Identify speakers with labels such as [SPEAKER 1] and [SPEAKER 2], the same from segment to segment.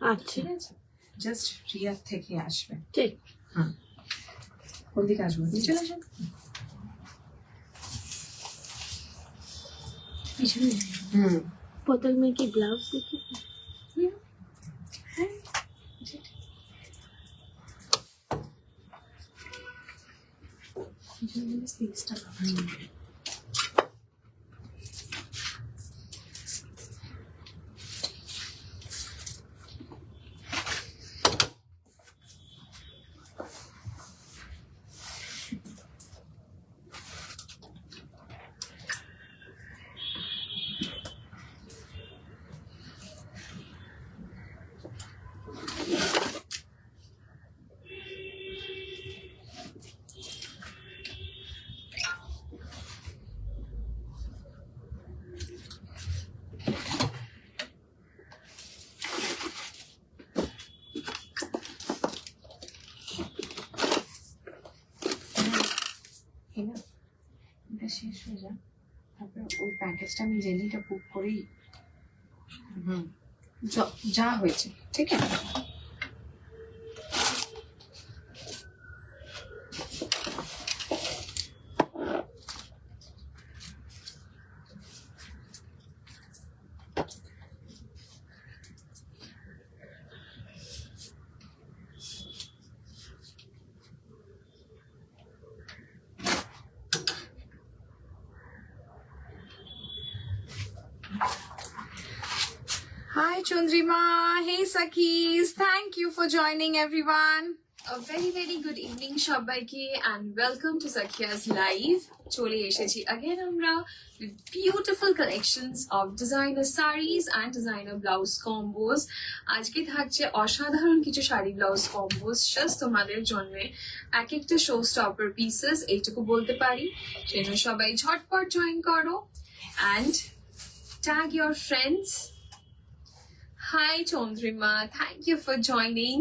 [SPEAKER 1] আচ্ছা
[SPEAKER 2] ঠিক আছে, জাস্ট রিয়ার থেকে আসবে।
[SPEAKER 1] ঠিক।
[SPEAKER 2] হ্যাঁ, কোন দিকে আসবো? তুমি চলে আসেন পিছনে।
[SPEAKER 1] बोतल में की ग्लव्स देखी
[SPEAKER 2] হ্যাঁ, পিছনে স্পেসটা না, এটা শেষ হয়ে যাক, তারপরে ওই প্যাকেজটা আমি জেলিটা বুক করি। যা হয়েছে ঠিক আছে। Hi Chandrima, hey Sakis, thank you for joining everyone.
[SPEAKER 3] A very very good evening সবাইকে and welcome to Sakhia's live. চলে এসেছি again আমরা with beautiful collections of designer sarees and designer blouse combos. আজকে থাকছে অসাধারণ কিছু শাড়ি ব্লাউজ কম্বোস জাস্ট তোমাদের জন্য, এক একটা শো স্টপার পিসেস এইটুকু বলতে পারি। সেজন্য সবাই ঝটপট জয়েন করো and tag your friends. Hi Chandrima, thank you for joining.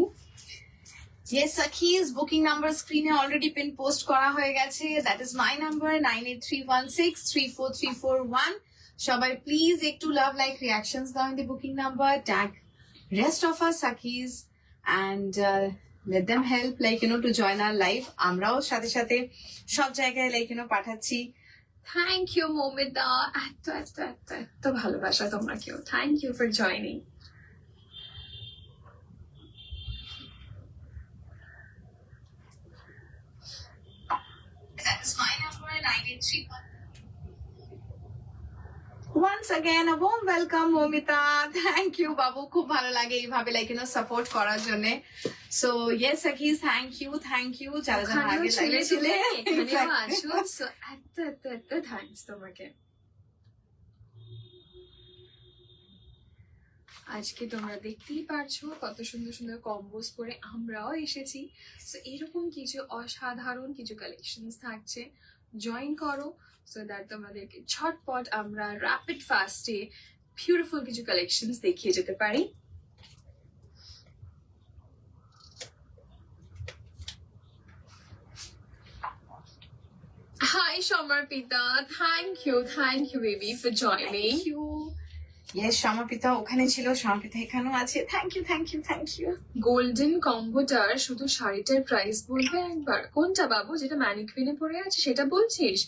[SPEAKER 2] Yes, Sakis, booking number screen already pin post kora hoye geche. That is my number 9831634341. Shabai please ekটু love like reactions daw in the booking number, tag rest of us Sakis and let them help like to join our live. আমরাও সাথে সাথে সব জায়গায় like পাঠাচ্ছি।
[SPEAKER 3] Thank you Momita, এত ভালোবাসা তোমরা কেউ। Thank you for joining.
[SPEAKER 2] That is my number 9831. Once again a warm welcome Momita, thank you babu, খুব ভালো লাগে এইভাবে like সাপোর্ট করার জন্য। So yes Sakis, thank you যারা যারা আগে লাগিয়েছিলে
[SPEAKER 3] এখানেও আছো, so এত থ্যাঙ্কস তোমাকে। আজকে তোমরা দেখতেই পারছো কত সুন্দর সুন্দর কম্বোস পরে আমরাও এসেছি। সো এরকম কিছু অসাধারণ কিছু কালেকশনস থাকছে, জয়েন করো সো দ্যাট তোমাদেরকে ঝটপট আমরা র্যাপিড ফাস্টে বিউটিফুল কিছু কালেকশনস দেখিয়ে যেতে পারি। Hi Shamarpita, thank you baby for joining.
[SPEAKER 2] Thank you. Yes, Shamarpita ওখানে ছিল, Shamarpita এখানেও আছে। Thank you.
[SPEAKER 3] গোল্ডেন কম্বোটার শুধু শাড়িটার প্রাইস বলবে একবার? কোনটা বাবু, যেটা ম্যানিকুইনে পরে আছে সেটা বলছিস?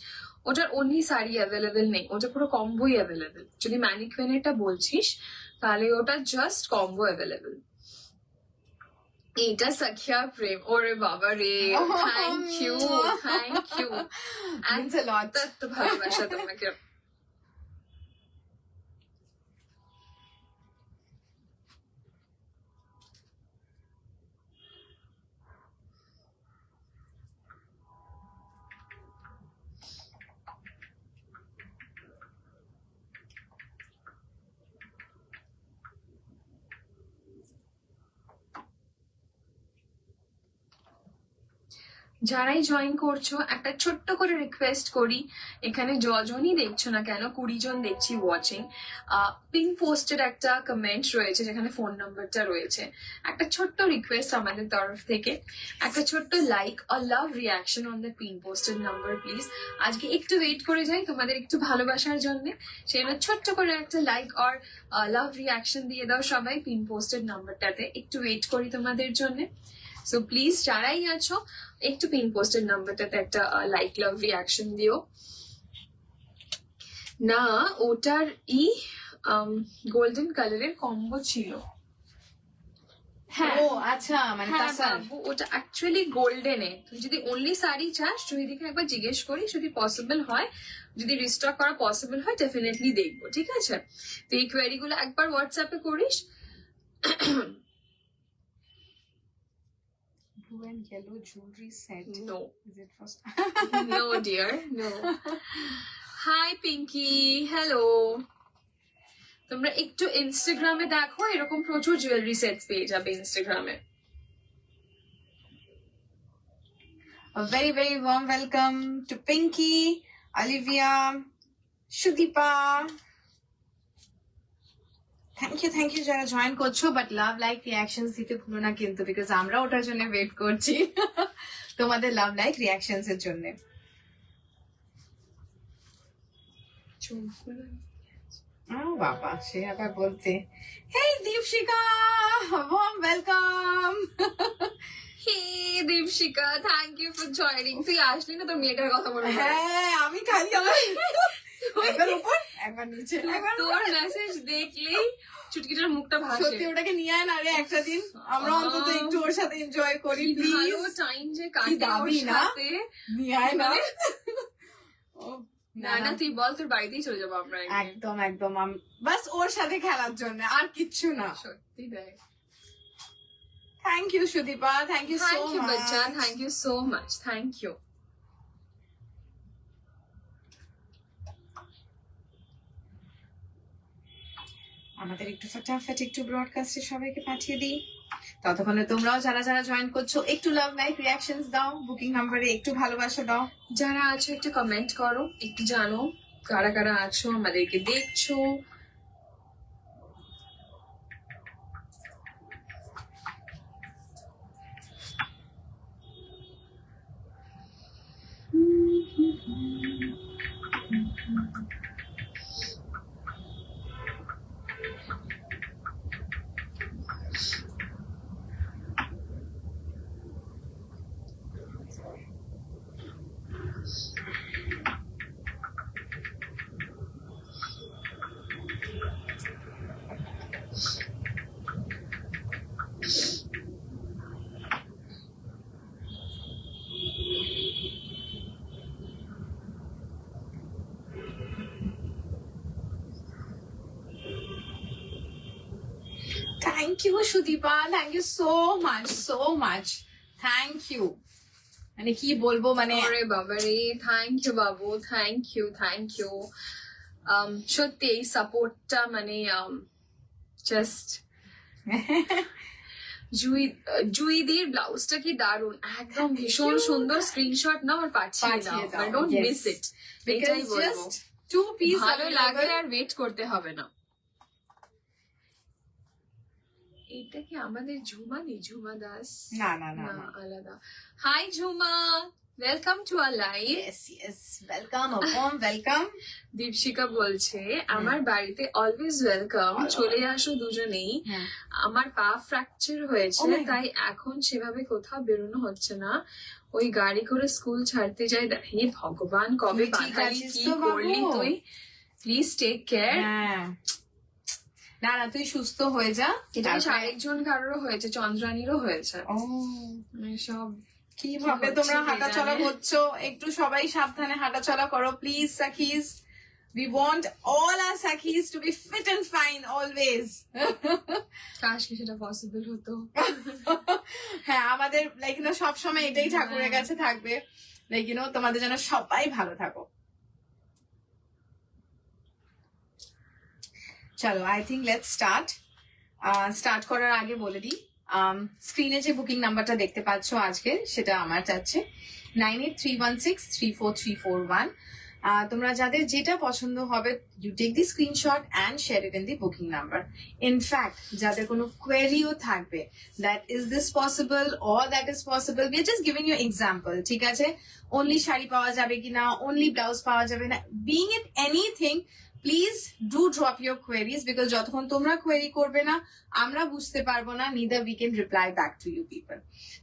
[SPEAKER 3] ওটার অনলি শাড়ি অ্যাভেলেবেল নেই, ওটা পুরো কম্বোই অ্যাভেলেবেল। যদি ম্যানিকুইনেরটা বলছিস তাহলে ওটা জাস্ট কম্বো অ্যাভেলেবেল। এটা সাখিয়া প্রেম, ওরে বাবা রে, thank you
[SPEAKER 2] Means a lot.
[SPEAKER 3] এত ভালোবাসা তোমাকে। যারাই জয়েন করছো একটা ছোট্ট করে রিকোয়েস্ট করি, এখানে যজনই দেখছো না কেন, 20 জন দেখছি ওয়াচিং, পিন পোস্টের একটা কমেন্ট রয়েছে যেখানে ফোন নাম্বারটা রয়েছে। একটা ছোট্ট রিকোয়েস্ট আমাদের তরফ থেকে, একটা ছোট্ট লাইক আর love reaction on the pin posted number please. আজকে একটু ওয়েট করে যাই তোমাদের একটু ভালোবাসার জন্য, সেই জন্য ছোট্ট করে একটা লাইক আর লাভ রিয়াকশন দিয়ে দাও সবাই পিন পোস্টেড নাম্বারটাতে, একটু ওয়েট করি তোমাদের জন্য। সো প্লিজ যারাই আছো একটু পিন পোস্টের নাম্বারটাতে একটা লাইক লাভ রিয়াকশন দিও না। ওটার গোল্ডেন কালারের কম্বো ছিল। হ্যাঁ
[SPEAKER 2] ও আচ্ছা, মানে
[SPEAKER 3] হ্যাঁ
[SPEAKER 2] তাসার।
[SPEAKER 3] বাবু, ওটা অ্যাকচুয়ালি গোল্ডেনে। তুই যদি অনলি শাড়ি চাস জয়দিকে একবার জিজ্ঞেস করি, যদি পসিবল হয়, যদি রিস্টক করা পসিবল হয় ডেফিনেটলি দেখবো, ঠিক আছে? তো এই কোয়েরি গুলো একবার হোয়াটসঅ্যাপে করিস।
[SPEAKER 2] Blue and yellow jewelry set.
[SPEAKER 3] No.
[SPEAKER 2] Is it first?
[SPEAKER 3] No dear, no. Hi Pinky, hello. তোমরা একটু ইনস্টাগ্রামে দেখো, এরকম প্রচুর জুয়েলারি সেটস পেয়ে যাবে ইনস্টাগ্রামে।
[SPEAKER 2] A very, very warm welcome to Pinky, Olivia, Shudipa. Thank you যারা জয়েন করছো, বাট লাভ লাইক রিয়াকশনস দিতে ভুলো না কিন্তু, বিকজ আমরা ওটার জন্য ওয়েট করছি তোমাদের লাভ লাইক রিয়াকশনস এর জন্য। বাবা, সে আবার বলতে। Hey Dipshikha, warm welcome.
[SPEAKER 3] Hey Dipshikha, thank you for joining. তুই আসলি না, তোর মেয়েটার কথা মনে হয়।
[SPEAKER 2] হ্যাঁ, আমি খালি আমার একবার উপর একবার নিচে একবার
[SPEAKER 3] তোর মেসেজ দেখলেই চুটকিটার মুখটা ভাসে।
[SPEAKER 2] সত্যি ওটাকে নিয়ে আয় না রে একটা দিন, আমরা অন্তত একটু ওর সাথে এনজয় করি
[SPEAKER 3] কি
[SPEAKER 2] প্লিজ।
[SPEAKER 3] ভালো টাইম যে কাটে ওর
[SPEAKER 2] দাবি না?
[SPEAKER 3] সাথে।
[SPEAKER 2] নিয়ে আয় না। ও,
[SPEAKER 3] না না, তুই বল, তোর বাড়িতেই চলে যাবো আমরা একদিন।
[SPEAKER 2] একদম একদম বাস ওর সাথে খেলার জন্য, আর কিচ্ছু না।
[SPEAKER 3] সত্যি দেখ।
[SPEAKER 2] Thank you Sudipa, thank you so
[SPEAKER 3] thank you
[SPEAKER 2] much.
[SPEAKER 3] বাচ্চা, thank you so much, thank you.
[SPEAKER 2] আমাদের একটু ফটাফট একটু ব্রডকাস্টে সবাইকে পাঠিয়ে দিই। ততক্ষণে তোমরাও যারা যারা জয়েন করছো একটু লাভ লাইক রিয়াকশনস দাও, বুকিং নাম্বারে একটু ভালোবাসা দাও।
[SPEAKER 3] যারা আছো একটু কমেন্ট করো, একটু জানো কারা কারা আছো, আমাদেরকে দেখছো।
[SPEAKER 2] Thank you Sudipa, thank you so much, thank you. মানে কি বলবো, মানে
[SPEAKER 3] আরে বাবারে, থ্যাংক ইউ বাবু, থ্যাংক ইউ, থ্যাংক ইউ। সত্যি এই সাপোর্টটা মানে জাস্ট। জুইদির ব্লাউজটা কি দারুন, একদম ভীষণ সুন্দর। স্ক্রিনশট নাও আর পাঠিয়ে দাও, ডোন্ট মিস ইট। এটাই বলবো,
[SPEAKER 2] টু পিস
[SPEAKER 3] ভালো লাগলে আর ওয়েট করতে হবে না। এটা কি আমাদের ঝুমা নেই? ঝুমা দাস
[SPEAKER 2] না না না
[SPEAKER 3] না, আলাদা। Hi Jhuma, welcome to our live.
[SPEAKER 2] Yes welcome, welcome.
[SPEAKER 3] Dipshikha বলছে আমার বাড়িতে অলওয়েজ ওয়েলকাম, চলে আসো দুজনেই। আমার পা ফ্র্যাকচার হয়েছে,
[SPEAKER 2] Oh my God.
[SPEAKER 3] তাই এখন সেভাবে কোথাও বেরোনো হচ্ছে না। ওই গাড়ি করে স্কুল ছাড়তে যাই। হে ভগবান, কবে
[SPEAKER 2] তুই ঠিক
[SPEAKER 3] বাঙালি
[SPEAKER 2] আছিস
[SPEAKER 3] কি
[SPEAKER 2] তো বাবু?
[SPEAKER 3] করলি তুই? Please take care.
[SPEAKER 2] হ্যাঁ, না না তুই সুস্থ হয়ে যা।
[SPEAKER 3] এটা বেশ আরেকজন কারোরও হয়েছে, চন্দ্রানীরও হয়েছে।
[SPEAKER 2] ও,
[SPEAKER 3] সব
[SPEAKER 2] কিভাবে
[SPEAKER 3] হচ্ছে
[SPEAKER 2] তোমরা
[SPEAKER 3] কে
[SPEAKER 2] হাঁটাচলা
[SPEAKER 3] জানে?
[SPEAKER 2] করছো, একটু সবাই সাবধানে হাঁটাচলা করো please সাকিজ। We want all our Sakis to be fit and fine always.
[SPEAKER 3] কাশ কি সেটা পসিবল হতো।
[SPEAKER 2] হ্যাঁ, আমাদের লাইক না সবসময় এটাই ঠাকুরের কাছে থাকবে, লাইক তোমাদের যেন সবাই ভালো থাকো। চলো, আই থিঙ্ক লেটস স্টার্ট করার আগে বলে দিই স্ক্রিনে যে বুকিং নাম্বারটা দেখতে পাচ্ছ আজকে সেটা আমার যাচ্ছে 9831634341. তোমরা যাদের যেটা পছন্দ হবে you take the screenshot and share it in the booking number. In fact যাদের কোনো কোয়েরিও থাকবে that is this possible or that is possible, we are just giving you example, ঠিক আছে? অনলি শাড়ি পাওয়া যাবে কিনা, অনলি ব্লাউজ পাওয়া যাবে না, being it anything, please do drop your queries, because যতক্ষণ তোমরা কোয়েরি করবে না আমরা বুঝতে পারবো না, neither we can reply back to you people.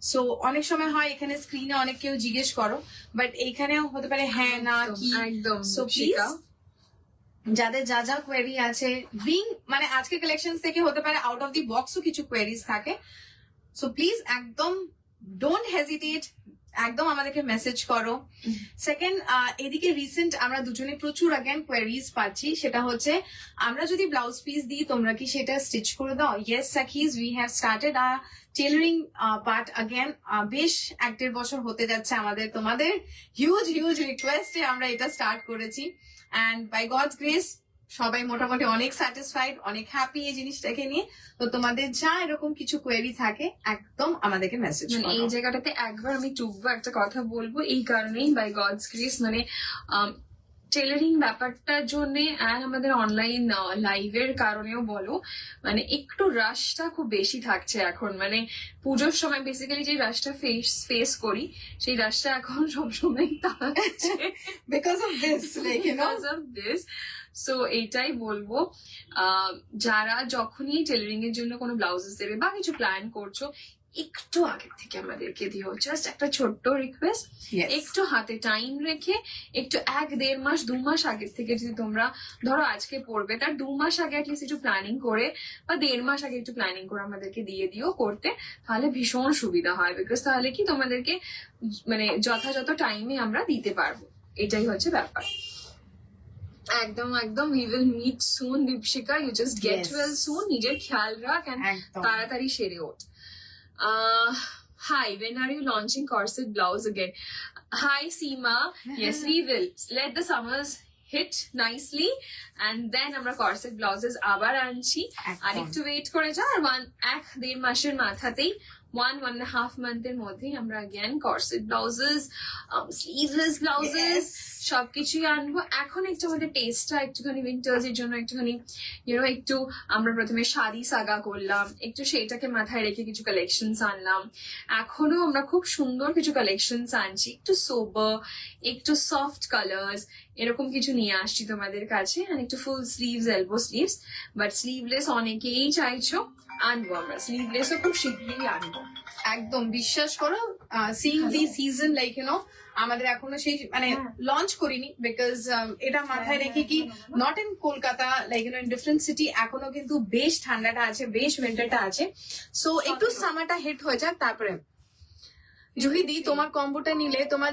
[SPEAKER 2] So অনেক সময় হয় এখানে স্ক্রিনে অনেক কেউ জিজ্ঞেস করো, বাট এইখানেও হতে পারে হ্যাঁ না কি.
[SPEAKER 3] একদম
[SPEAKER 2] সো প্লিজ
[SPEAKER 3] দীপশিকা।
[SPEAKER 2] যাদের যা যা কোয়েরি আছে, বিং মানে আজকে কালেকশন থেকে হতে পারে আউট অফ দি বক্সও কিছু কোয়েরিজ থাকে, সো প্লিজ একদম ডোন্ট হেজিটেট, একদম আমাদেরকে মেসেজ করো. সেকেন্ড, এদিকে রিসেন্ট আমরা দুজনে প্রচুর অ্যাগেন কোয়েরিজ পাচ্ছি, সেটা হচ্ছে আমরা যদি ব্লাউজ পিস দিই তোমরা কি সেটা স্টিচ করে দাও? ইয়েস সাকিজ, we have started a tailoring part again. বেশ 1-1.5 বছর হতে যাচ্ছে আমাদের তোমাদের হিউজ হিউজ রিকোয়েস্টে আমরা এটা স্টার্ট করেছি, অ্যান্ড বাই গডস গ্রেস সবাই মোটামুটি অনেক স্যাটিসফাইড, অনেক হ্যাপি এই জিনিসটাকে নিয়ে. তো তোমাদের যা এরকম কিছু কোয়েরি থাকে একদম আমাদেরকে মেসেজ
[SPEAKER 3] মানে এই
[SPEAKER 2] করো.
[SPEAKER 3] জায়গাটাতে একবার আমি টুকবো, একটা কথা বলবো এই কারণেই, বাই গডস গ্রেস মানে টেলারিং ব্যাপারটার জন্য আর আমাদের অনলাইন লাইভের কারণেও বলো, মানে একটু রাশটা খুব বেশি থাকছে এখন. মানে পুজোর সময় বেসিক্যালি যে রাশটা ফেস করি সেই রাশটা এখন সবসময় থাকছে
[SPEAKER 2] Because of this, like, you know.
[SPEAKER 3] because of this. So এইটাই বলবো, যারা যখনই টেলারিং এর জন্য কোনো ব্লাউজেস দেবে বা কিছু প্ল্যান করছো, একটু আগে থেকে আমাদেরকে দিও, জাস্ট একটা ছোট্ট রিকোয়েস্ট.
[SPEAKER 2] Yes.
[SPEAKER 3] একটু হাতে টাইম রেখে একটু 1-1.5 মাস 2 মাস আগের থেকে যদি তোমরা ধরো আজকে পড়বে, তার 2 মাস আগে অ্যাটলিস্ট একটু প্ল্যানিং করে বা 1.5 মাস আগে একটু প্ল্যানিং করে আমাদেরকে দিয়ে দিও করতে, তাহলে ভীষণ সুবিধা হয়. বিকজ তাহলে কি তোমাদেরকে মানে যথাযথ টাইমে আমরা দিতে পারবো, এটাই হচ্ছে ব্যাপার. একদম একদম, we will meet soon Dipshikha, you just get
[SPEAKER 2] Yes.
[SPEAKER 3] Well soon, নিজের খেয়াল রাখ and
[SPEAKER 2] একদম.
[SPEAKER 3] তাড়াতাড়ি সেরে ওঠ. Hi, when are you launching corset blouse again? Hi, Seema. Yes, we will. Let the summers hit nicely and then আমরা corset blouses আবার আনছি.
[SPEAKER 2] একদম.
[SPEAKER 3] আর একটু ওয়েট করে যাও, আর 1-1.5 মাসের মাথাতেই 1.5 মান্থের মধ্যেই আমরা again corset blouses, sleeveless blouses,
[SPEAKER 2] Yes.
[SPEAKER 3] সবকিছুই আনবো. এখন একটু আমাদের টেস্টটা একটুখানি উইন্টার্স এর জন্য একটুখানি একটু আমরা প্রথমে শাড়ি সাগা করলাম, একটু সেইটাকে মাথায় রেখে কিছু কালেকশনস আনলাম. এখনো আমরা খুব সুন্দর কিছু কালেকশনস আনছি, একটু সোবার, একটু সফট কালার্স, এরকম কিছু নিয়ে আসছি তোমাদের কাছে. আর একটু ফুল sleeves, elbow sleeves, but sleeveless অনেকেই চাইছো, আনবো আমরা স্লিভলেসও খুব শীঘ্রই আনবো.
[SPEAKER 2] একদম বিশ্বাস করো, seeing the season like you know, আমাদের এখনো সেই মানে লঞ্চ করিনি, বিকজ এটা মাথায় রেখে কি not in Kolkata, like you know in different city এখনো কিন্তু বেশ ঠান্ডাটা আছে, বেশ উইন্টারটা আছে. সো একটু সামারটা হিট হয়ে যাক, তারপরে জুহি দি তোমার কম্বোটা নিলে তোমার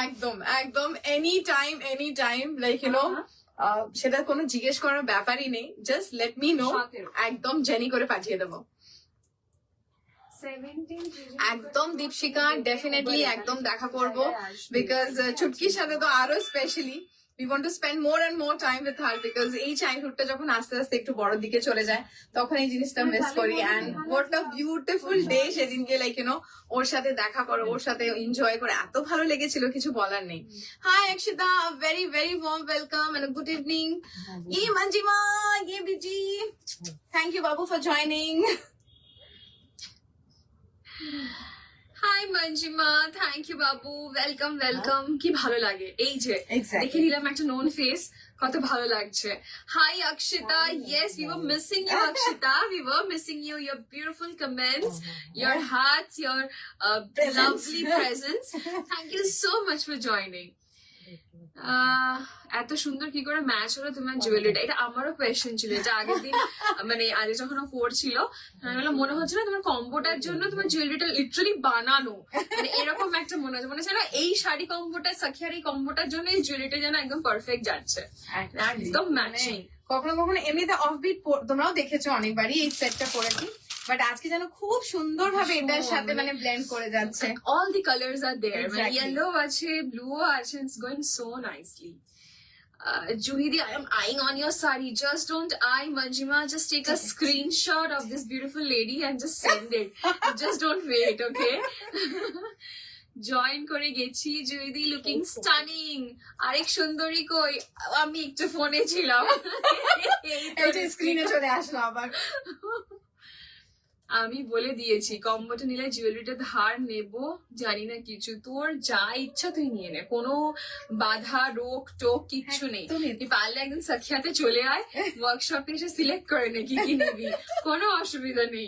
[SPEAKER 2] একদম একদম any time like you know, সেটা কোনো জিজ্ঞেস করার ব্যাপারই নেই, জাস্ট লেট মি নো, একদম জেনি করে পাঠিয়ে দেবো. একদম দীপশিকা, ডেফিনেটলি একদম দেখা করবো, বিকজ ছুটকির সাথে তো আরো specially we want to spend more and more time with her, because এই চাইল্ডহুডটা যখন আস্তে আস্তে একটু বড় দিকে চলে যায় তখন এই জিনিসটা মিস করি. and what a beautiful day সেদিনকে, লাইক ইউ নো, ওর সাথে দেখা করো, ওর সাথে এনজয় করে এত ভালো লেগেছিল, কিছু বলার নেই. Hi Akshita, very very warm welcome and a good evening. Ye Manjima, ye Biji, thank you Babu for joining.
[SPEAKER 3] Hi Manjima, thank you বাবু, ওয়েলকাম. কি ভালো লাগে এই যে
[SPEAKER 2] Exactly.
[SPEAKER 3] দেখে নিলাম একটা নোন ফেস, কত ভালো লাগছে. Hi Akshita, yes we were missing you Akshita, we were missing you, your beautiful comments, your hearts, your lovely presence. Thank you so much for joining. এত সুন্দর কি করে ম্যাচ হলো তোমার জুয়েলারিটা, এটা আমারও কোয়েশ্চেন ছিল. এটা আগের দিন মানে আগে যখন ও পড়ছিল আমি বললাম মনে হচ্ছে না তোমার কম্বোটার জন্য তোমার জুয়েলারিটা লিটারালি বানানো, মানে এরকম একটা মনে হচ্ছে, মনে হচ্ছে না এই শাড়ি কম্বোটা, সাকিয়ার এই কম্বোটার জন্য এই জুয়েলারিটা যেন একদম পারফেক্ট যাচ্ছে, একদম ম্যাচিং.
[SPEAKER 2] কখনো কখনো এমনিতে অফবিট তোমরাও দেখেছো অনেকবারই এই সেটটা পরেছি, বাট আজকে যেন খুব সুন্দর ভাবে এটার সাথে মানে ব্লেন্ড করে যাচ্ছে.
[SPEAKER 3] All the colors are there.
[SPEAKER 2] Exactly.
[SPEAKER 3] Yellow আছে, blue আছে, it's going so nicely. Juhidi, I am eyeing on your sari. Just don't eye, Manjima. Just take a screenshot of this beautiful lady and just send it. Just don't wait, okay? Join করে গেছি, জুইদি looking stunning. আরেক সুন্দরী কই? আমি একটু ফোনে ছিলাম।
[SPEAKER 2] স্ক্রিনে চলে আসলো আবার।
[SPEAKER 3] আমি বলে দিয়েছি কম্বোটা নিলে জুয়েলারিটা ধার নেব, জানি না কিছু, তোর যা ইচ্ছা তুই নিয়ে নে, কোনো বাধা রোক টোক কিচ্ছু নেই। তুই পারলে একদিন সাক্ষাতে চলে আয়, ওয়ার্কশপে এসে সিলেক্ট করে নে কি কি নিবি, কোনো অসুবিধা নেই।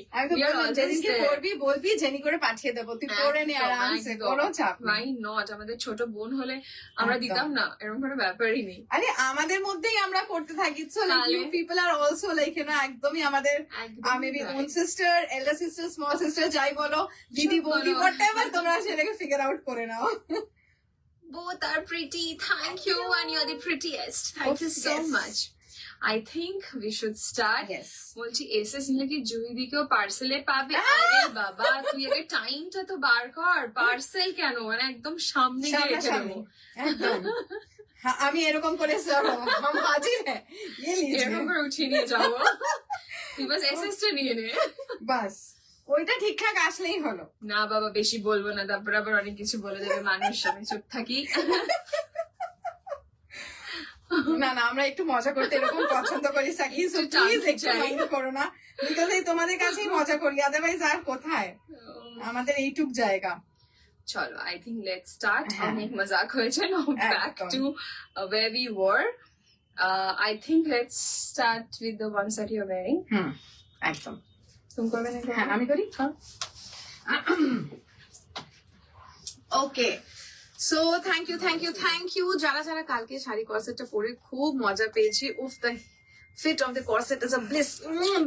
[SPEAKER 2] যেদিনকে করবি বলবি, জেনি করে পাঠিয়ে দেবো, তুই করে নে আরামসে, কোনো চাপ
[SPEAKER 3] নাই। নট আমাদের ছোট বোন হলে আমরা দিতাম না, এরকম কোনো ব্যাপারই নেই।
[SPEAKER 2] আরে আমাদের মধ্যেই আমরা করতে থাকি। So like you people are also like you know একদমই আমাদের maybe own sister, elder sister, small sister, যাই বলো, দিদি বৌদি, হোয়াটএভার, তোমরা সেটাকে ফিগার আউট করে নাও।
[SPEAKER 3] Both are pretty. Thank you, and you're the prettiest. Thank you so much. I think we should start.
[SPEAKER 2] Yes.
[SPEAKER 3] বলছি এসএস নিলে কি জুহিদিকেও পার্সেলে পাবে? আরে বাবা, তুই আগে টাইমটা তো বার কর। পার্সেল কেন, মানে একদম সামনে গিয়ে রেখে দেবো।
[SPEAKER 2] একদম আমি এরকম করে
[SPEAKER 3] এরকম করে উঠিয়ে নিয়ে যাবো। তুই বাস এসএসটা নিয়ে নে,
[SPEAKER 2] বাস ওইটা ঠিকঠাক আসলেই হলো।
[SPEAKER 3] না বাবা, বেশি বলবো না, তারপর আবার অনেক কিছু বলে দেবে মানুষ। আমি চুপ থাকি।
[SPEAKER 2] না না, আমরা একটু মজা করতে এরকম পছন্দ করি সাকি, সো প্লিজ একটু মাইন্ড করো না, বিকজ এই তোমাদের কাছেই মজা করি, আদারওয়াইজ আর কোথায় আমাদের এইটুক জায়গা।
[SPEAKER 3] চলো, আই থিঙ্ক লেটস স্টার্ট। অনেক মজাক হয়েছে, now back to where we were. I think let's start with the ones that you're wearing.
[SPEAKER 2] একদম।
[SPEAKER 3] তুমি করবে না?
[SPEAKER 2] হ্যাঁ আমি করি। ওকে, সো থ্যাংক ইউ যারা যারা কালকে শাড়ি কর্সেটটা পরে খুব মজা পেয়েছি। উফ, the fit of the corset is a bliss.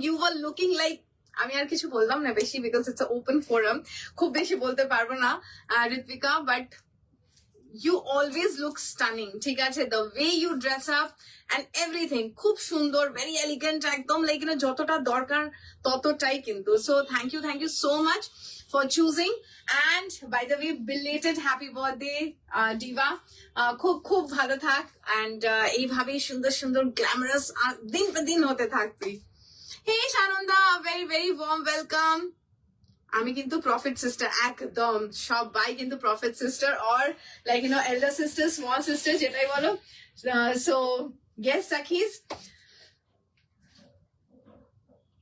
[SPEAKER 2] You are looking like, আমি আর কিছু বললাম না বেশি, বিকজ ইটস ওপেন ফোরাম, খুব বেশি বলতে পারবো না Ritwika, but you always look stunning, ঠিক আছে? the way you dress up and everything খুব সুন্দর, very elegant, একদম লাইক না যতটা দরকার ততটাই কিন্তু। so thank you so much for choosing, and by the way belated happy birthday diva, খুব খুব ভালো থাক, and এইভাবেই সুন্দর সুন্দর গ্ল্যামারাস দিন পর দিন হতে থাক তুই। hey Shananda, very very warm welcome. আমি কিন্তু প্রফিট সিস্টার, একদম সবাই কিন্তু profit sister, or like you know elder sister, small sister, যেটাই বলো। সো ইয়েস সাকিজ,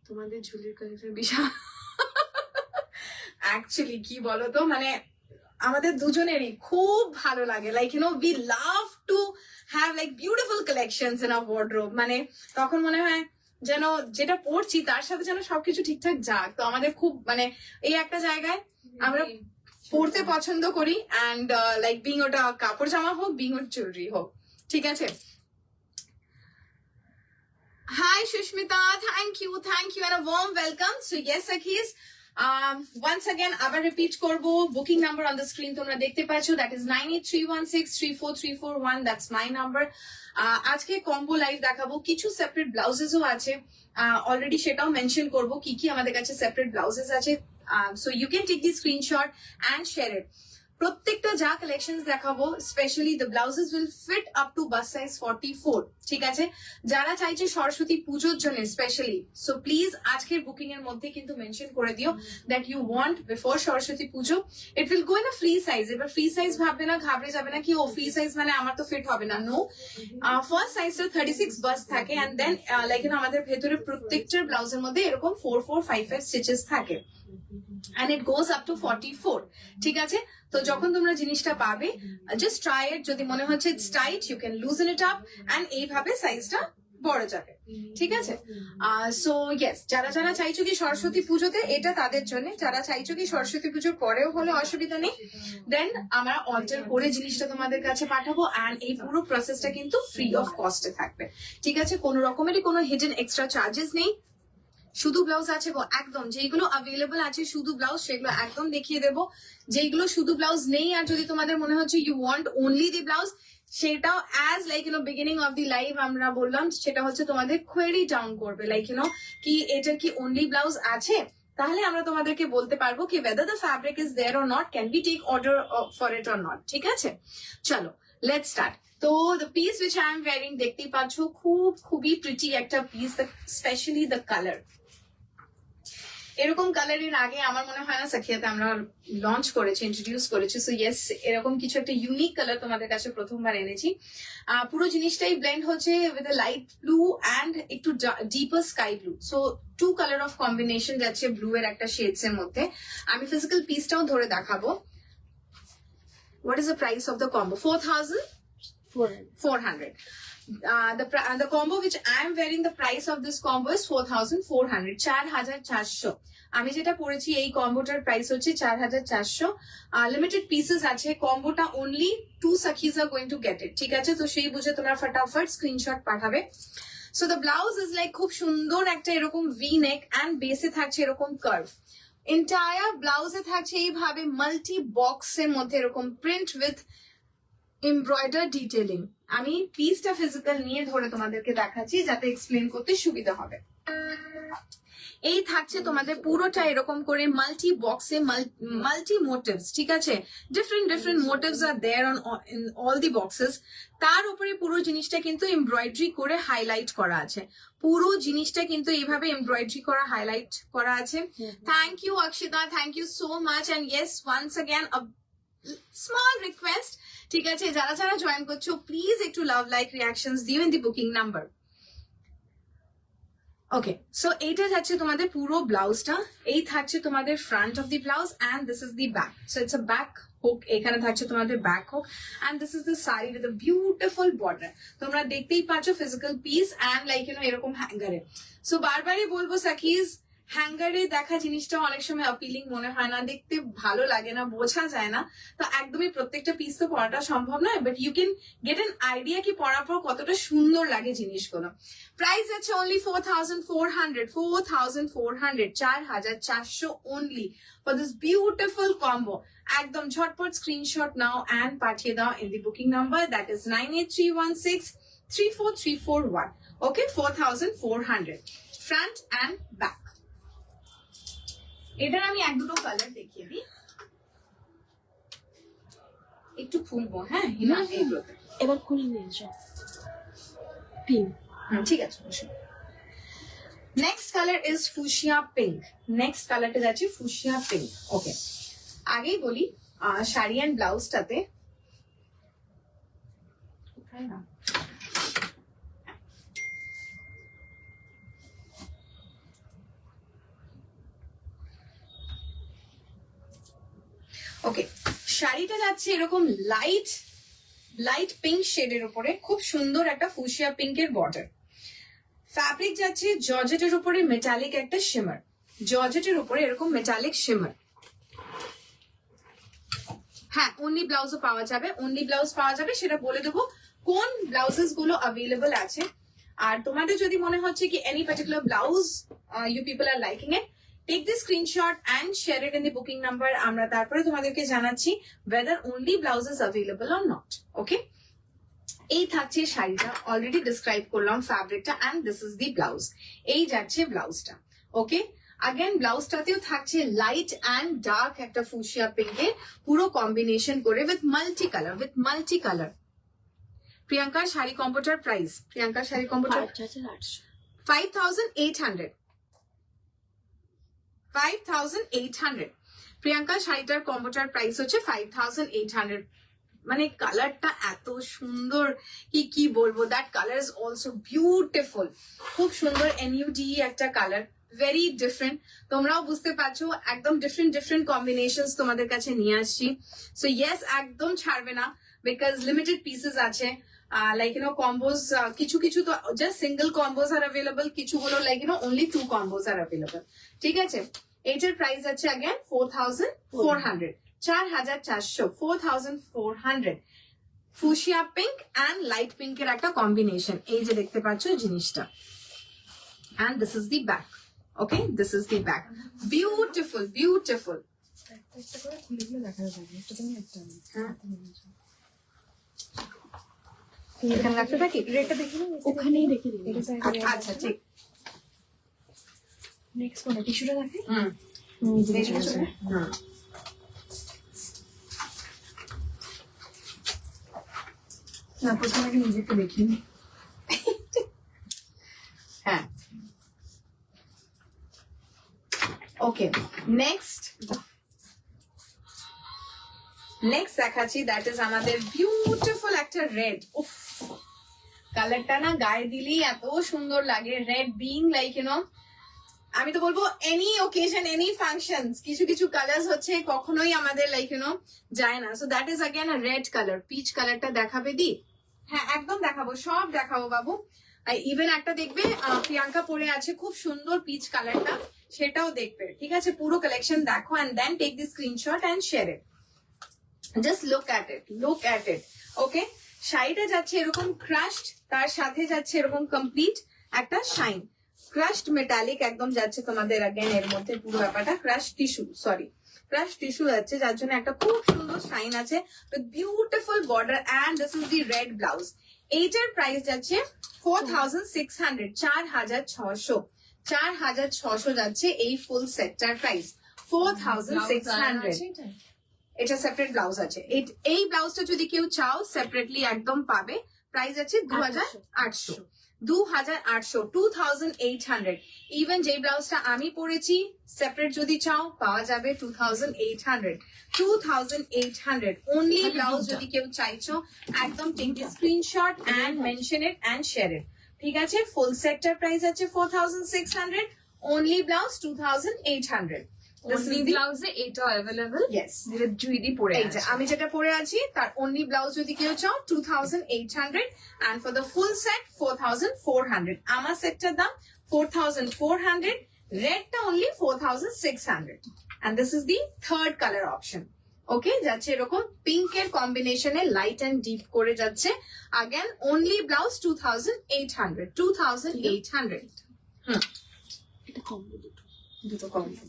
[SPEAKER 2] তোমাদের ঝুলির কালেকশন বিশাল। অ্যাকচুয়ালি কি বলো তো, মানে আমাদের দুজনেরই খুব ভালো লাগে, like you know we love to have like beautiful collections in our wardrobe. মানে তখন মনে হয় যেন যেটা পড়ছি তার সাথে যেন সবকিছু ঠিকঠাক যাক। তো আমাদের খুব মানে এই একটা জায়গায় আমরা পড়তে পছন্দ করি, অ্যান্ড লাইক বিং ওটা কাপড় জামা হোক, বিং ওটা জুয়েলারি হোক, ঠিক আছে? Hi Susmita, thank you and a warm welcome. So yes Sakhis, once again আবার রিপিট করবো, booking number on the screen তোমরা দেখতে পাচ্ছ, that is 9831634341, that's my number. আজকে কম্বো লাইভ দেখাবো, কিছু সেপারেট ব্লাউজেসও আছে, অলরেডি সেটাও মেনশন করবো কি কি আমাদের কাছে সেপারেট ব্লাউজেস আছে। So you can take the screenshot and share it. প্রত্যেকটা যা কালেকশন দেখাবো, specially the blouses will fit up to bust size 44, ঠিক আছে? যারা চাইছে সরস্বতী পুজোর জন্য স্পেশালি, সো প্লিজ আজকের বুকিং এর মধ্যে কিন্তু মেনশন করে দিও that you want before Saraswati Puja. It will go in a free size. এবার ফ্রি সাইজ ভাববে না, ঘাবড়ে যাবে না কি ও ফ্রি সাইজ মানে আমার তো ফিট হবে না। নো, ফার্স্ট সাইজটা 36 বাস থাকে, অ্যান্ড দেন লাইক আমাদের ভেতরে প্রত্যেকটার ব্লাউজের মধ্যে এরকম 4 4 5 5 স্টিচেস থাকে, and it goes up to 44, ঠিক আছে? তো যখন তোমরা জিনিসটা পাবে, জাস্ট ট্রাই ইট, যদি মনে হচ্ছে it's tight you can loosen it up, and এইভাবে সাইজটা বড় যাবে, ঠিক আছে? সো ইয়েস, যারা যারা চাইছো কি সরস্বতী পুজোতে, এটা তাদের জন্য। যারা চাইছো কি সরস্বতী পুজোর পরেও হলে অসুবিধা নেই, দেন আমরা অল্টার করে জিনিসটা তোমাদের কাছে পাঠাবো, অ্যান্ড এই পুরো প্রসেসটা কিন্তু ফ্রি অফ কস্টে থাকবে, ঠিক আছে? কোনো রকমেরই কোনো হিডেন এক্সট্রা চার্জেস নেই। শুধু ব্লাউজ আছে গো, একদম যেইগুলো অ্যাভেলেবল আছে শুধু ব্লাউজ, সেগুলো একদম দেখিয়ে দেবো। যেইগুলো শুধু ব্লাউজ নেই, আর যদি তোমাদের মনে হচ্ছে you want only the blouse, সেটাও as like you know beginning of the live আমরা বললাম, সেটা হচ্ছে তোমাদের কোয়েরি ডাউন করবে, লাইক ইউ নো কি এটার কি অনলি ব্লাউজ আছে, তাহলে আমরা তোমাদেরকে বলতে পারবো কি whether the fabric is there or not, can we take order for it or not, ঠিক আছে? চলো লেটস স্টার্ট। তো the piece which I am wiring দেখতেই পাচ্ছ, খুবই প্রিটি একটা পিস, স্পেশালি দ্য কালার। এরকম কালারের আগে আমার মনে হয় না সাকিয়াতে আমরা লঞ্চ করেছি, ইন্ট্রোডিউস করেছি। সো ইয়েস, এরকম কিছু একটা ইউনিক কালার তোমাদের কাছে প্রথমবার এনেছি। পুরো জিনিসটাই ব্লেন্ড হচ্ছে উইথ লাইট ব্লু অ্যান্ড একটু deeper sky blue. So 2 colour of combination যাচ্ছে ব্লু এর একটা শেডস এর মধ্যে। আমি ফিজিক্যাল পিসটাও ধরে দেখাবো। What is the price of the combo? 4,400. The combo which I am wearing, the price of this combo is 4,400. 4,400. আমি যেটা পরেছি এই কম্বোটার প্রাইস হচ্ছে 4,400। লিমিটেড পিসেস আছে কম্বোটা, অনলি 2 সাকিজ are going to get it. ঠিক আছে, তো সেই বুঝে তোমরা ফটাফট স্ক্রিনশট পাঠাবে। So the blouse is like খুব সুন্দর একটা এরকম ভি নেক অ্যান্ড বেসে থাকছে এরকম কার্ভ। এন্টায়ার ব্লাউজে থাকছে এইভাবে মাল্টি বক্সের মধ্যে এরকম প্রিন্ট উইথ এমব্রয়ডার ডিটেলিং। আমি পিসটা ফিজিক্যাল নিয়ে ধরে তোমাদেরকে দেখাচ্ছি যাতে এক্সপ্লেন করতে সুবিধা হবে। এই থাকছে তোমাদের পুরোটা এরকম করে মাল্টি বক্সে মাল্টি মোটিভস। ঠিক আছে, different motives are there on in all the boxes. তার উপরে পুরো জিনিসটা কিন্তু এমব্রয়ডারি করে হাইলাইট করা আছে। পুরো জিনিসটা কিন্তু এইভাবে এমব্রয়ডারি করা হাইলাইট করা আছে। Thank you Akshita, thank you so much. And yes, once again small request, ঠিক আছে, যারা যারা জয়েন করছো প্লিজ একটু লাভ লাইক রিয়াকশনস দিও in the booking number. Okay, so এইটা যাচ্ছে তোমাদের পুরো ব্লাউজটা। এই থাকছে তোমাদের front of the blouse and this is the back. So it's a back hook, এখানে থাকছে তোমাদের back hook and this is the sari with a beautiful border. তোমরা দেখতেই পাচ্ছ ফিজিক্যাল পিস অ্যান্ড লাইক এরকম হ্যাঙ্গারে। সো বারবারই বলবো সাকিজ, হ্যাঙ্গারে দেখা জিনিসটা অনেক সময় অ্যাপিলিং মনে হয় না, দেখতে ভালো লাগে না, বোঝা যায় না। তো একদমই প্রত্যেকটা পিস তো পরাটা সম্ভব নয়, but you can get an idea কি পরার পর কতটা সুন্দর লাগে জিনিসগুলো। প্রাইস আছে only 4,400, 4,400, 4,400 only for this beautiful combo. একদম ঝটপট স্ক্রিনশট নাও অ্যান্ড পাঠিয়ে দাও in the booking number, that is 9831634341। Okay, 4,400 front and back. এটার আমি 1-2 কালার দেখিয়ে দিই, একটু খুলবো। হ্যাঁ হিনা, এইগুলোতে
[SPEAKER 1] এবার খুলে নিয়ে যাও। পিঙ্ক।
[SPEAKER 2] ঠিক আছে। Next colour is fuchsia pink. Next কালারটা যাচ্ছে ফুশিয়া পিঙ্ক। ওকে, আগেই বলি শাড়ি অ্যান্ড ব্লাউজটাতে ওকে, শাড়িটা যাচ্ছে এরকম লাইট পিঙ্ক শেডের উপরে, খুব সুন্দর একটা ফুশিয়া পিঙ্কের বর্ডার। ফ্যাব্রিক যাচ্ছে জর্জেটের উপরে মেটালিক একটা শিমার, জর্জেটের উপরে এরকম মেটালিক শিমার। হ্যাঁ, অনলি ব্লাউজও পাওয়া যাবে, অনলি ব্লাউজ পাওয়া যাবে, সেটা বলে দেবো কোন ব্লাউজেস গুলো অ্যাভেলেবল আছে। আর তোমাদের যদি মনে হচ্ছে কি any particular blouse you people are liking it, take the screenshot and share it in the booking number. আমরা তারপরে তোমাদেরকে জানাচ্ছি whether only blouses available or not. ওকে, এই থাকছে শাড়িটা, অলরেডি ডিসক্রাইব করলাম ফ্যাব্রিকটা and this is the blouse. এই যাচ্ছে ব্লাউজটা। ওকে, আগেন ব্লাউজটাতেও থাকছে লাইট অ্যান্ড ডার্ক একটা ফুশিয়া পিঙ্কের পুরো কম্বিনেশন করে উইথ মাল্টি কালার। প্রিয়াঙ্কার শাড়ি কম্বোটার প্রাইস, প্রিয়াঙ্কার শাড়ি কম্বোটার 5,800। 5,800 প্রিয়াঙ্কা শাড়িটার কম্বোটার প্রাইস হচ্ছে 5,800। মানে কালারটা এত সুন্দর কি বলবো, that colour is also beautiful. খুব সুন্দর NUD একটা কালার, ভেরি ডিফারেন্ট। তোমরাও বুঝতে পারছো একদম ডিফারেন্ট কম্বিনেশনস তোমাদের কাছে নিয়ে আসছি। সো ইয়েস, একদম ছাড়বে না, বিকজ লিমিটেড পিসেস আছে। লাইক কম্বোজ কিছু তো just single combos are available, কিছুগুলো like only 2 combos are available. ঠিক আছে, এইটার প্রাইস আছে again 4,400, 4,400, 4,400। Fuchsia pink and light পিঙ্কের একটা কম্বিনেশন, এই যে দেখতে পাচ্ছ জিনিসটা। And this is the back. Okay, this is the back, beautiful. এখানে রাখতে থাকি, রেটটা দেখি না,
[SPEAKER 1] ওখানেই রেখে দিন।
[SPEAKER 2] আচ্ছা ঠিক।
[SPEAKER 3] নেক্সট কোনটা, টিস্যুটা দেখে? না প্রথমে আগে নিজেকে দেখি।
[SPEAKER 2] হ্যাঁ ওকে, নেক্সট দেখাচ্ছি, দ্যাট ইজ আমাদের বিউটিফুল একটা রেড। উফ, কালারটা না গায়ে দিলেই এত সুন্দর লাগে। রেড বিং লাইক আমি তো বলবো এনি ওকেশন, এনি ফাংশনস, কিছু কিছু কালার্স হচ্ছে কখনোই আমাদের লাইক যায় না। So that is again a red colour. Peach কালারটা দেখাবে দি? হ্যাঁ একদম দেখাবো, সব দেখাবো বাবু। ইভেন একটা দেখবে প্রিয়াঙ্কা পরে আছে খুব সুন্দর পিচ কালারটা, সেটাও দেখবে। ঠিক আছে, পুরো কালেকশন দেখো and then take the screenshot and share it. Just look at it. Okay, শাড়িটা যাচ্ছে এরকম ক্রাশড, তার সাথে যাচ্ছে এরকম কমপ্লিট একটা শাইন। ক্রাশড মেটালিক একদম যাচ্ছে তোমাদের अगेन এর মধ্যে পুরো ব্যাপারটা। ক্রাশ টিস্যু যাচ্ছে, যার জন্য একটা খুব সুন্দর শাইন আছে with beautiful border and this is the red blouse. এইটার প্রাইস যাচ্ছে 4600, 4600 যাচ্ছে এই ফুল সেটটার প্রাইস 4600। এটা সেপারেট ব্লাউজ আছে। এই ব্লাউজটা যদি কেউ চাও সেপারেটলি একদম পাবে। প্রাইস আছে 2800, 2800। ইভেন যে ব্লাউজটা আমি পরেছি সেপারেট যদি চাও পাওয়া যাবে 2800 অনলি ব্লাউজ। যদি কেউ চাইছো একদম take the screenshot and mention it and share it. ঠিক আছে, ফুল সেটটার প্রাইস আছে 4600, অনলি ব্লাউজ 2800।
[SPEAKER 3] অনলি ব্লাউজে এটাও अवेलेबल।
[SPEAKER 2] Yes.
[SPEAKER 3] যেটা জুইদি পরে
[SPEAKER 2] এই যে
[SPEAKER 3] আছে।
[SPEAKER 2] আমি যেটা পরে আছি তার অনলি ব্লাউজ যদি কেউ চাও 2800 and for the full set 4400। আমার সেটটার দাম 4400, রেডটা only 4600 and this is the third color option। Okay, যাচ্ছে এরকম পিঙ্কের কম্বিনেশনে লাইট এন্ড ডিপ করে যাচ্ছে। again only blouse 2800।
[SPEAKER 1] এটা কম্বো
[SPEAKER 2] দুটো কম্বো।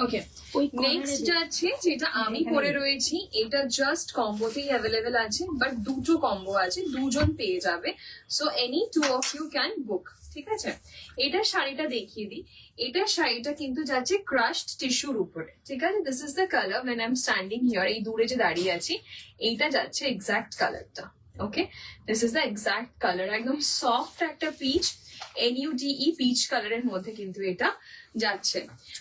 [SPEAKER 3] ওকে,
[SPEAKER 1] ওই
[SPEAKER 3] নেক্সট যাচ্ছে যেটা আমি পরে রয়েছি, এটা জাস্ট কম্বোতেই অ্যাভেলেবেল আছে, বাট দুটো কম্বো আছে, দুজন পেয়ে যাবে। So any two of you can book. ঠিক আছে, এটার শাড়িটা দেখিয়ে দিই। এটার শাড়িটা কিন্তু যাচ্ছে ক্রাশড টিস্যুর উপরে। ঠিক আছে, this is the colour when I'm standing here। এই দূরে যে দাঁড়িয়ে আছি, এইটা যাচ্ছে এক্সাক্ট কালারটা। Okay, this is the exact colour, একদম সফট একটা পিচ, NUDE পিচ কালারের মধ্যে কিন্তু এটা যাচ্ছে।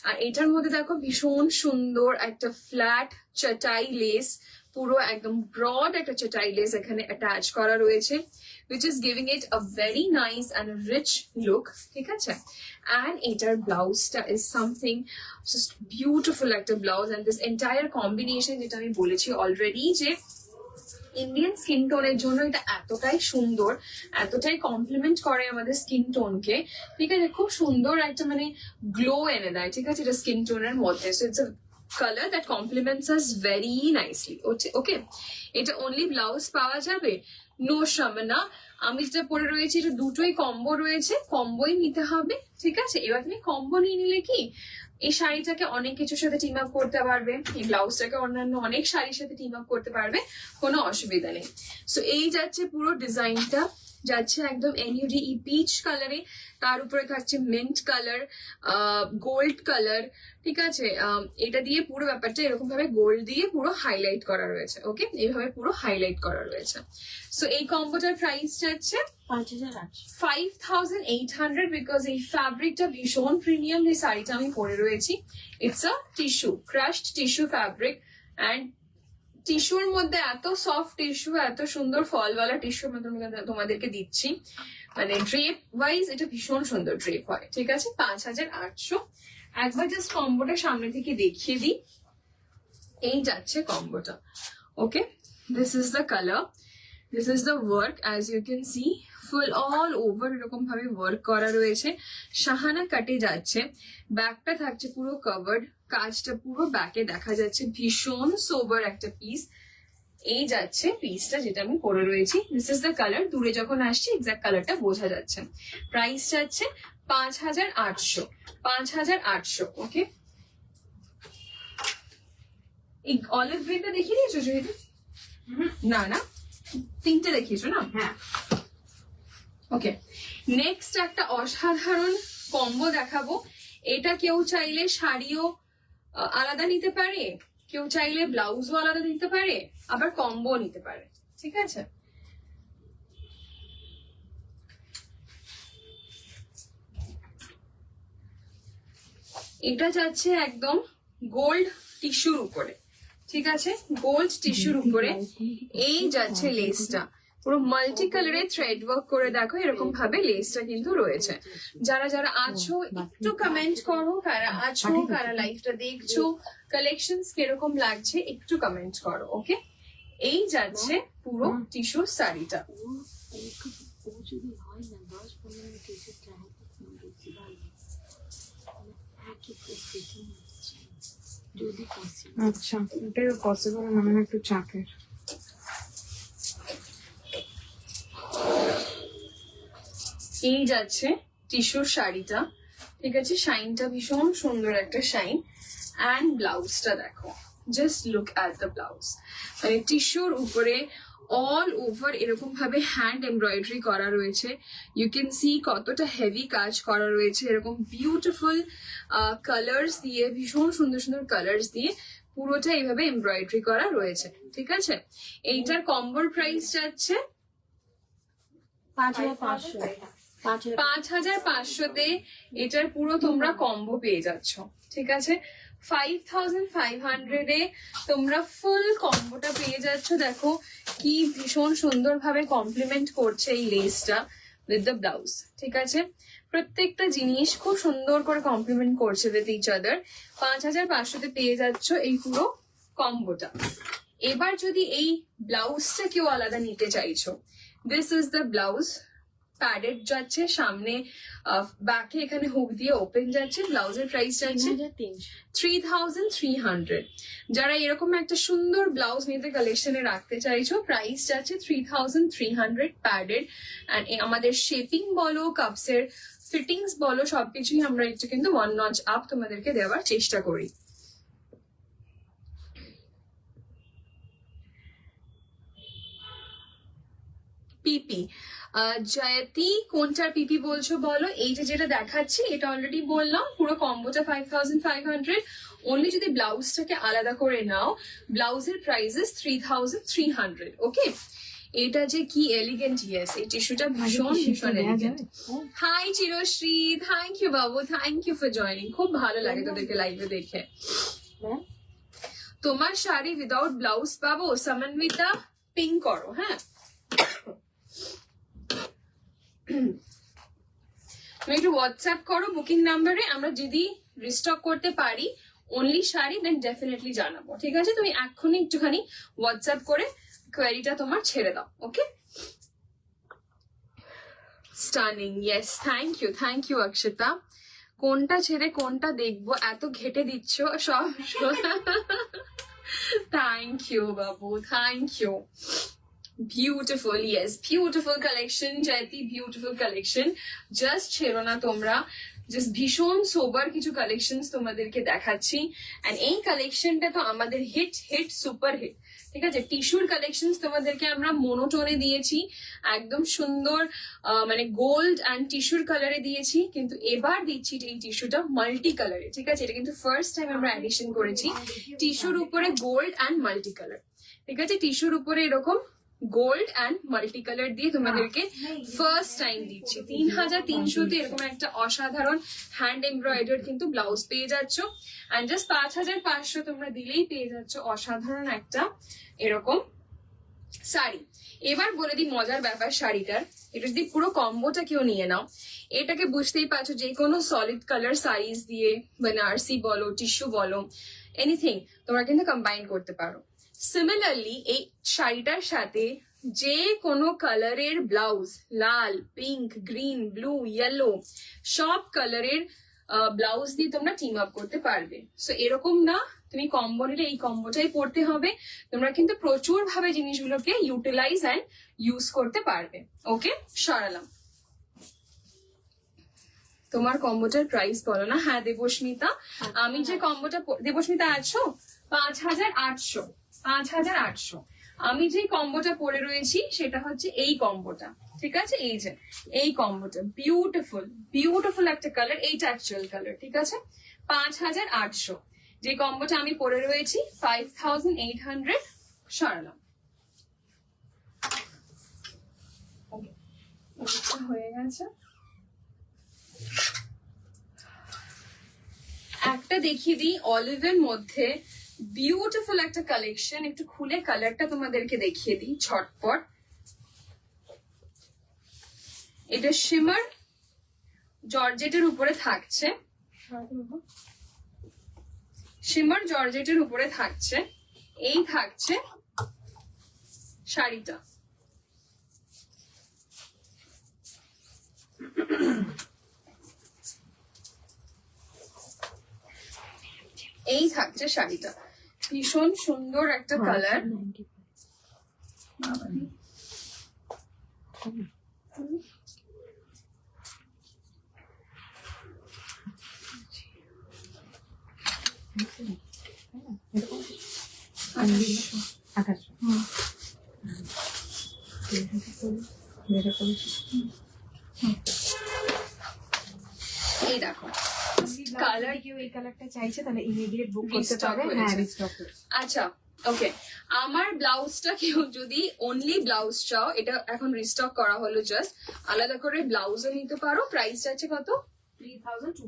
[SPEAKER 3] আর এটার মধ্যে দেখো ভীষণ সুন্দর একটা ফ্ল্যাট চটাই লেস, পুরো একদম ব্রড একটা চটাই লেস এখানে অ্যাটাচ করা রয়েছে, which is giving it a very nice and a rich look। ঠিক আছে, and এটার ব্লাউজটা is something just beautiful একটা blouse. and this entire combination যেটা আমি বলেছি অলরেডি যে ইন্ডিয়ান স্কিন টোনের জন্য এটা এতটাই সুন্দর, এতটাই কমপ্লিমেন্ট করে আমাদের স্কিন টোনকে। ঠিক আছে, খুব সুন্দর একটা মানে গ্লো এনে দেয়। ঠিক আছে, এটা স্কিন টোনের মধ্যে। So it's a colour that complements us very nicely. Okay, এটা অনলি ব্লাউজ পাওয়া যাবে, নো শামানা। আমি যেটা পরে রয়েছি এটা দুটোই কম্বো রয়েছে, কম্বোই নিতে হবে। ঠিক আছে, এবার তুমি কম্বো নিয়ে নিলে কি এই শাড়িটাকে অনেক কিছুর সাথে টিম আপ করতে পারবে, এই ব্লাউজটাকে অন্যান্য অনেক শাড়ির সাথে টিম আপ করতে পারবে, কোনো অসুবিধা নেই। সো এই যাচ্ছে পুরো ডিজাইনটা, যাচ্ছে একদম NUDE পিচ কালারে, তার উপরে থাকছে মিন্ট কালার, গোল্ড কালার। ঠিক আছে, এটা দিয়ে পুরো ব্যাপারটা এরকম ভাবে গোল্ড দিয়ে পুরো হাইলাইট করা রয়েছে। ওকে, এইভাবে পুরো হাইলাইট করা রয়েছে। সো এই কম্বোটার প্রাইস যাচ্ছে 5800 বিকজ এই ফ্যাব্রিকটা ভীষণ প্রিমিয়াম। যে শাড়িটা আমি পরে রয়েছি it's a tissue, crushed tissue fabric, and টিস্যুর মধ্যে এত সফট টিস্যু, এত সুন্দর ফলওয়ালা টিস্যু তোমাদেরকে দিচ্ছি। মানে ড্রেপ ওয়াইজ এটা ভীষণ সুন্দর ড্রেপ হয়। ঠিক আছে, 5800। একবার জাস্ট কম্বোটা সামনে থেকে দেখিয়ে দিই। এই যাচ্ছে কম্বোটা। Okay, this is the colour, this is the work, as you can see full all over এরকম ভাবে ওয়ার্ক করা রয়েছে। শাহানা কাটে যাচ্ছে, ব্যাকটা থাকছে পুরো কভার্ড, কাজটা পুরো ব্যাকে দেখা যাচ্ছে, ভীষণ সোবার একটা পিস। এই যাচ্ছে পিসটা যেটা আমি পরে রয়েছি, দিস ইজ দ্য কালার। দূরে যখন আসছে এক্সাক্ট কালারটা বোঝা যাচ্ছে। প্রাইস যাচ্ছে 5800। ওকে, এই অলিভ গ্রিনটা দেখিয়ে দিয়েছো জয়িতা? না না, তিনটে দেখিয়েছো না?
[SPEAKER 2] হ্যাঁ।
[SPEAKER 3] ওকে, নেক্সট একটা অসাধারণ কম্বো দেখাবো। এটা কেউ চাইলে শাড়িও আলাদা নিতে পারে, কেউ চাইলে ব্লাউজও আলাদা নিতে পারে, আবার কম্বো নিতে পারে। ঠিক আছে। এটা যাচ্ছে একদম গোল্ড টিস্যুর উপরে, ঠিক আছে, গোল্ড টিস্যুর উপরে এই যাচ্ছে লেসটা, পুরো মাল্টি কালারের থ্রেড ওয়ার্ক করে দেখো এরকম ভাবে লেসটা কিন্তু রয়েছে। যারা যারা আছো একটু কমেন্ট করো, কারা আছো, কারা লাইভটা দেখছো, কালেকশনস কিরকম লাগছে একটু কমেন্ট করো। ওকে, এই যাচ্ছে পুরো টিস্যুর শাড়িটা।
[SPEAKER 1] ও যদি হয় না 10-15 মিনিট এসে ট্রাই যদি পসিবল।
[SPEAKER 4] আচ্ছা, এটা পসিবল মনে হয় একটু চাপের।
[SPEAKER 3] এই যাচ্ছে টিস্যুর শাড়িটা, ঠিক আছে, শাইনটা ভীষণ সুন্দর একটা শাইন। অ্যান্ড ব্লাউজটা দেখো, just look at the blouse, মানে টিস্যুর উপরে অল ওভার এরকম ভাবে হ্যান্ড এমব্রয়ডারি করা রয়েছে। ইউ ক্যান সি কতটা হেভি কাজ করা রয়েছে, এরকম বিউটিফুল কালার্স দিয়ে, ভীষণ সুন্দর সুন্দর কালার্স দিয়ে পুরোটা এইভাবে এমব্রয়ডারি করা রয়েছে, ঠিক আছে। এইটার কম্বোর প্রাইস যাচ্ছে
[SPEAKER 1] 5500
[SPEAKER 3] 5500-তে এটার পুরো তোমরা কম্বো পেয়ে যাচ্ছ, ঠিক আছে। 5500-এ তোমরা ফুল কম্বোটা পেয়ে যাচ্ছ। দেখো কি ভীষণ সুন্দর ভাবে কমপ্লিমেন্ট করছে এই লেসটা উইথ দ্য ব্লাউজ, ঠিক আছে। প্রত্যেকটা জিনিস খুব সুন্দর করে কমপ্লিমেন্ট করছে উইথ ইচ আদার। 5500-তে পেয়ে যাচ্ছ এই পুরো কম্বোটা। এবার যদি এই ব্লাউজটা কেউ আলাদা নিতে চাইছো, this is the blouse, padded যাচ্ছে, সামনে ব্যাকে এখানে হুক দিয়ে ওপেন যাচ্ছে। ব্লাউজের প্রাইস যাচ্ছে 3300। যারা এরকম একটা সুন্দর ব্লাউজ নিতে কালেকশনে রাখতে চাইছো, প্রাইস যাচ্ছে 3300 প্যাডেড। অ্যান্ড আমাদের শেপিং বলো, কাপসের ফিটিংস বলো, সবকিছুই আমরা একটু কিন্তু 1 নচ আপ তোমাদেরকে দেওয়ার চেষ্টা করি। পিপি জয়তি, কোনটার পিপি বলছো বলো? এইটা যেটা দেখাচ্ছি এটা অলরেডি বললাম, পুরো কম্বোটা 5500। অনলি যদি ব্লাউজটাকে আলাদা করে নাও, ব্লাউজের প্রাইসেস 3300। ওকে, এটা যে কি এলিগেন্ট, ইয়েস, এই টিস্যুটা ভীষণ ভীষণ elegant. Hi Chirashree, thank you বাবু, থ্যাংক ইউ ফর জয়নিং। খুব ভালো লাগে তোদেরকে লাইভে দেখে। তোমার শাড়ি উইদাউট ব্লাউজ পাবো? সমন্বিতা পিং করো, হ্যাঁ। তুমি একটু হোয়াটসঅ্যাপ করো বুকিং নাম্বারে, আমরা যদি রিস্টক করতে পারি অনলি শাড়ি দেন ডেফিনেটলি জানাবো, ঠিক আছে। তুমি এক্ষুনি একটুখানি হোয়াটসঅ্যাপ করে কোয়ারিটা তোমার ছেড়ে দাও। Okay, stunning, yes, thank you Akshita. কোনটা ছেড়ে কোনটা দেখবো, এত ঘেটে দিচ্ছ সব। থ্যাংক ইউ বাবু, thank you. Beautiful, yes, beautiful collection, Jayati, beautiful collection. Just ছেড়ো না তোমরা, জাস্ট ভীষণ সোবার কিছু কালেকশন তোমাদেরকে দেখাচ্ছি। এন্ড এই কালেকশনটা তো আমাদের হিট সুপার হিট, ঠিক আছে। টিস্যুর কালেকশন তোমাদেরকে আমরা মোনোটোনে দিয়েছি, একদম সুন্দর মানে গোল্ড অ্যান্ড টিস্যুর কালারে দিয়েছি, কিন্তু এবার দিচ্ছি এই টিস্যুটা মাল্টি কালারে, ঠিক আছে। এটা কিন্তু ফার্স্ট টাইম আমরা অ্যাডিশন করেছি টিস্যুর উপরে গোল্ড অ্যান্ড মাল্টি কালার, ঠিক আছে। টিস্যুর উপরে এরকম গোল্ড অ্যান্ড মাল্টি কালার দিয়ে তোমাদেরকে ফার্স্ট টাইম দিচ্ছি। 3300-তে এরকম একটা অসাধারণ হ্যান্ড এমব্রয়ডারি কিন্তু ব্লাউজ পেয়ে যাচ্ছ। অ্যান্ড জাস্ট 5500 তোমরা দিলেই পেয়ে যাচ্ছ অসাধারণ একটা এরকম শাড়ি। এবার বলে দিই মজার ব্যাপার শাড়িটার, এটা যদি পুরো কম্বোটা কেউ নিয়ে নাও, এটাকে বুঝতেই পারছো যে কোনো সলিড কালার সাইজ দিয়ে বেনারসি বলো, টিস্যু বলো, এনিথিং তোমরা কিন্তু কম্বাইন করতে পারো। সিমিলারলি এই শাড়িটার সাথে যে কোনো কালারের ব্লাউজ, লাল, পিঙ্ক, গ্রিন, ব্লু, ইয়েলো, সব কালারের ব্লাউজ দিয়ে তোমরা টিম আপ করতে পারবে। সো এরকম না তুমি কম্বো নিলে এই কম্বোটাই পড়তে হবে, তোমরা কিন্তু প্রচুর ভাবে জিনিসগুলোকে ইউটিলাইজ অ্যান্ড ইউজ করতে পারবে। ওকে, সরালাম। তোমার কম্বোটার প্রাইস বলো না। হ্যাঁ দেবস্মিতা, আমি যে কম্বোটা, দেবস্মিতা আছো 5800। আমি যে কম্বোটা পরে রয়েছি সেটা হচ্ছে এই কম্বোটা, ঠিক আছে। এই যে এই কম্বোটা বিউটিফুল একটা কালার, এইটা অ্যাকচুয়াল কালার, ঠিক আছে। 5800 যে কম্বোটা আমি পরে রয়েছি 5800 সরালাম। এটা হয়ে গেছে। একটা দেখিয়ে দিই অলিভের মধ্যে বিউটিফুল একটা কালেকশন, একটু খুলে কালারটা তোমাদেরকে দেখিয়ে দিই ছটপট। এটা শিমার জর্জেটের উপরে থাকছে, শিমার জর্জেটের উপরে থাকছে। এই থাকছে শাড়িটা, এই থাকছে শাড়িটা। ভীষণ সুন্দর একটা কালার। এই দেখো কালার,
[SPEAKER 4] কেউ এই কালারটা চাইছে তাহলে ইমিডিয়েট বুক করতে
[SPEAKER 3] Restock
[SPEAKER 4] পারে।
[SPEAKER 3] হয়েছে।
[SPEAKER 4] হ্যাঁ, রিস্টক হয়েছে।
[SPEAKER 3] আচ্ছা ওকে। আমার ব্লাউজটা কেউ যদি অনলি ব্লাউজ চাও, এটা এখন রিস্টক করা হলো জাস্ট, আলাদা করে ব্লাউজও নিতে পারো। প্রাইস আছে কত?
[SPEAKER 4] 3200।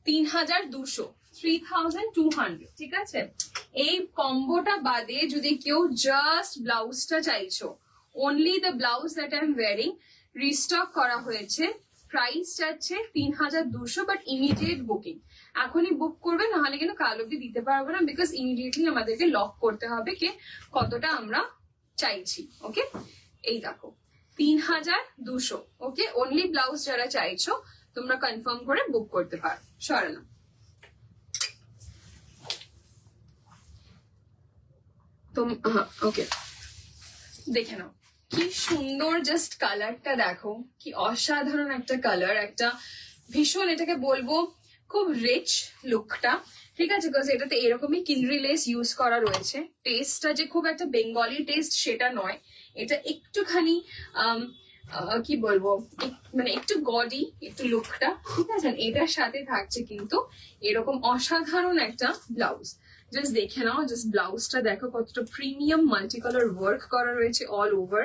[SPEAKER 3] 3200, 3200, ঠিক আছে। এই কম্বোটা বাদে যদি কেউ জাস্ট ব্লাউজটা চাইছো, only the blouse that I M wiring, restock করা হয়েছে। প্রাইস যাচ্ছে 3200, বাট ইমিডিয়েট বুকিং। এখনই বুক করবে, নাহলে কিন্তু কাল অব্দি দিতে পারবো না, বিকজ ইমিডিয়েটলি আমাদেরকে লক করতে হবে কে কতটা আমরা চাইছি। ওকে, এই দেখো 3200। ওকে, অনলি ব্লাউজ যারা চাইছো তোমরা কনফার্ম করে বুক করতে পারো। সরালাম। ওকে, দেখে নাও কি সুন্দর, জাস্ট কালারটা দেখো, কি অসাধারণ একটা কালার। একটা ভীষণ, এটাকে বলবো খুব রিচ লুকটা, ঠিক আছে, বিকজ এটাতে এরকমই কিনরি লেস ইউজ করা রয়েছে। টেস্টটা যে খুব একটা বেঙ্গলি টেস্ট সেটা নয়, এটা একটুখানি কি বলবো, মানে একটু গডি, একটু লুকটা, ঠিক আছে। এটার সাথে থাকছে কিন্তু এরকম অসাধারণ একটা ব্লাউজ। জাস্ট দেখে নাও, জাস্ট ব্লাউজটা দেখো কতটা প্রিমিয়াম মাল্টি কালার ওয়ার্ক করা রয়েছে অল ওভার।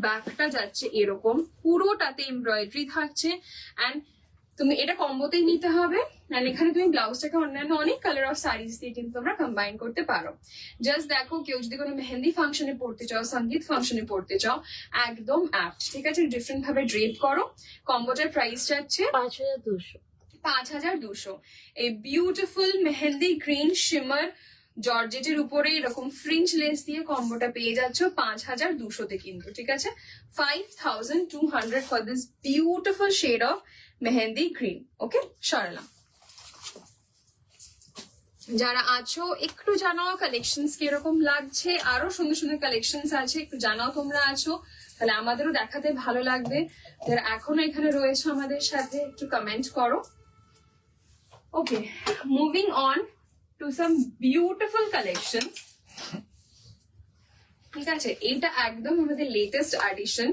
[SPEAKER 3] ব্যাকটা যাচ্ছে এরকম, পুরোটাতে এমব্রয়ডারি থাকছে। অ্যান্ড তুমি এটা কম্বোতেই নিতে হবে, আর এখানে তুমি ব্লাউজটাকে অন্যান্য অনেক কালার অফ শাড়িজ দিয়ে কিন্তু তোমরা কম্বাইন করতে পারো। জাস্ট দেখো, কেউ যদি কোনো মেহেন্দি ফাংশনে পড়তে চাও, সঙ্গীত ফাংশনে পড়তে চাও, একদম অ্যাপ্ট, ঠিক আছে। ডিফারেন্ট ভাবে ড্রেপ করো। কম্বোটার প্রাইস যাচ্ছে
[SPEAKER 1] 5200।
[SPEAKER 3] 5200। এই বিউটিফুল মেহেন্দি গ্রিন শিমার জর্জেটের উপরে এরকম ফ্রিঞ্চ লেস দিয়ে কম্বোটা পেয়ে যাচ্ছ 5200-তে কিন্তু, ঠিক আছে। 5200 for this beautiful shade of mehndi green. Okay, সরালাম। যারা আছো একটু জানাও কালেকশনস কিরকম লাগছে, আরো সুন্দর সুন্দর কালেকশনস আছে, একটু জানাও তোমরা আছো, তাহলে আমাদেরও দেখাতে ভালো লাগবে। যারা এখনো এখানে রয়েছে আমাদের সাথে, একটু কমেন্ট করো। Okay, moving on to some beautiful collection, ঠিক আছে। এটা একদম আমাদের লেটেস্ট এডিশন।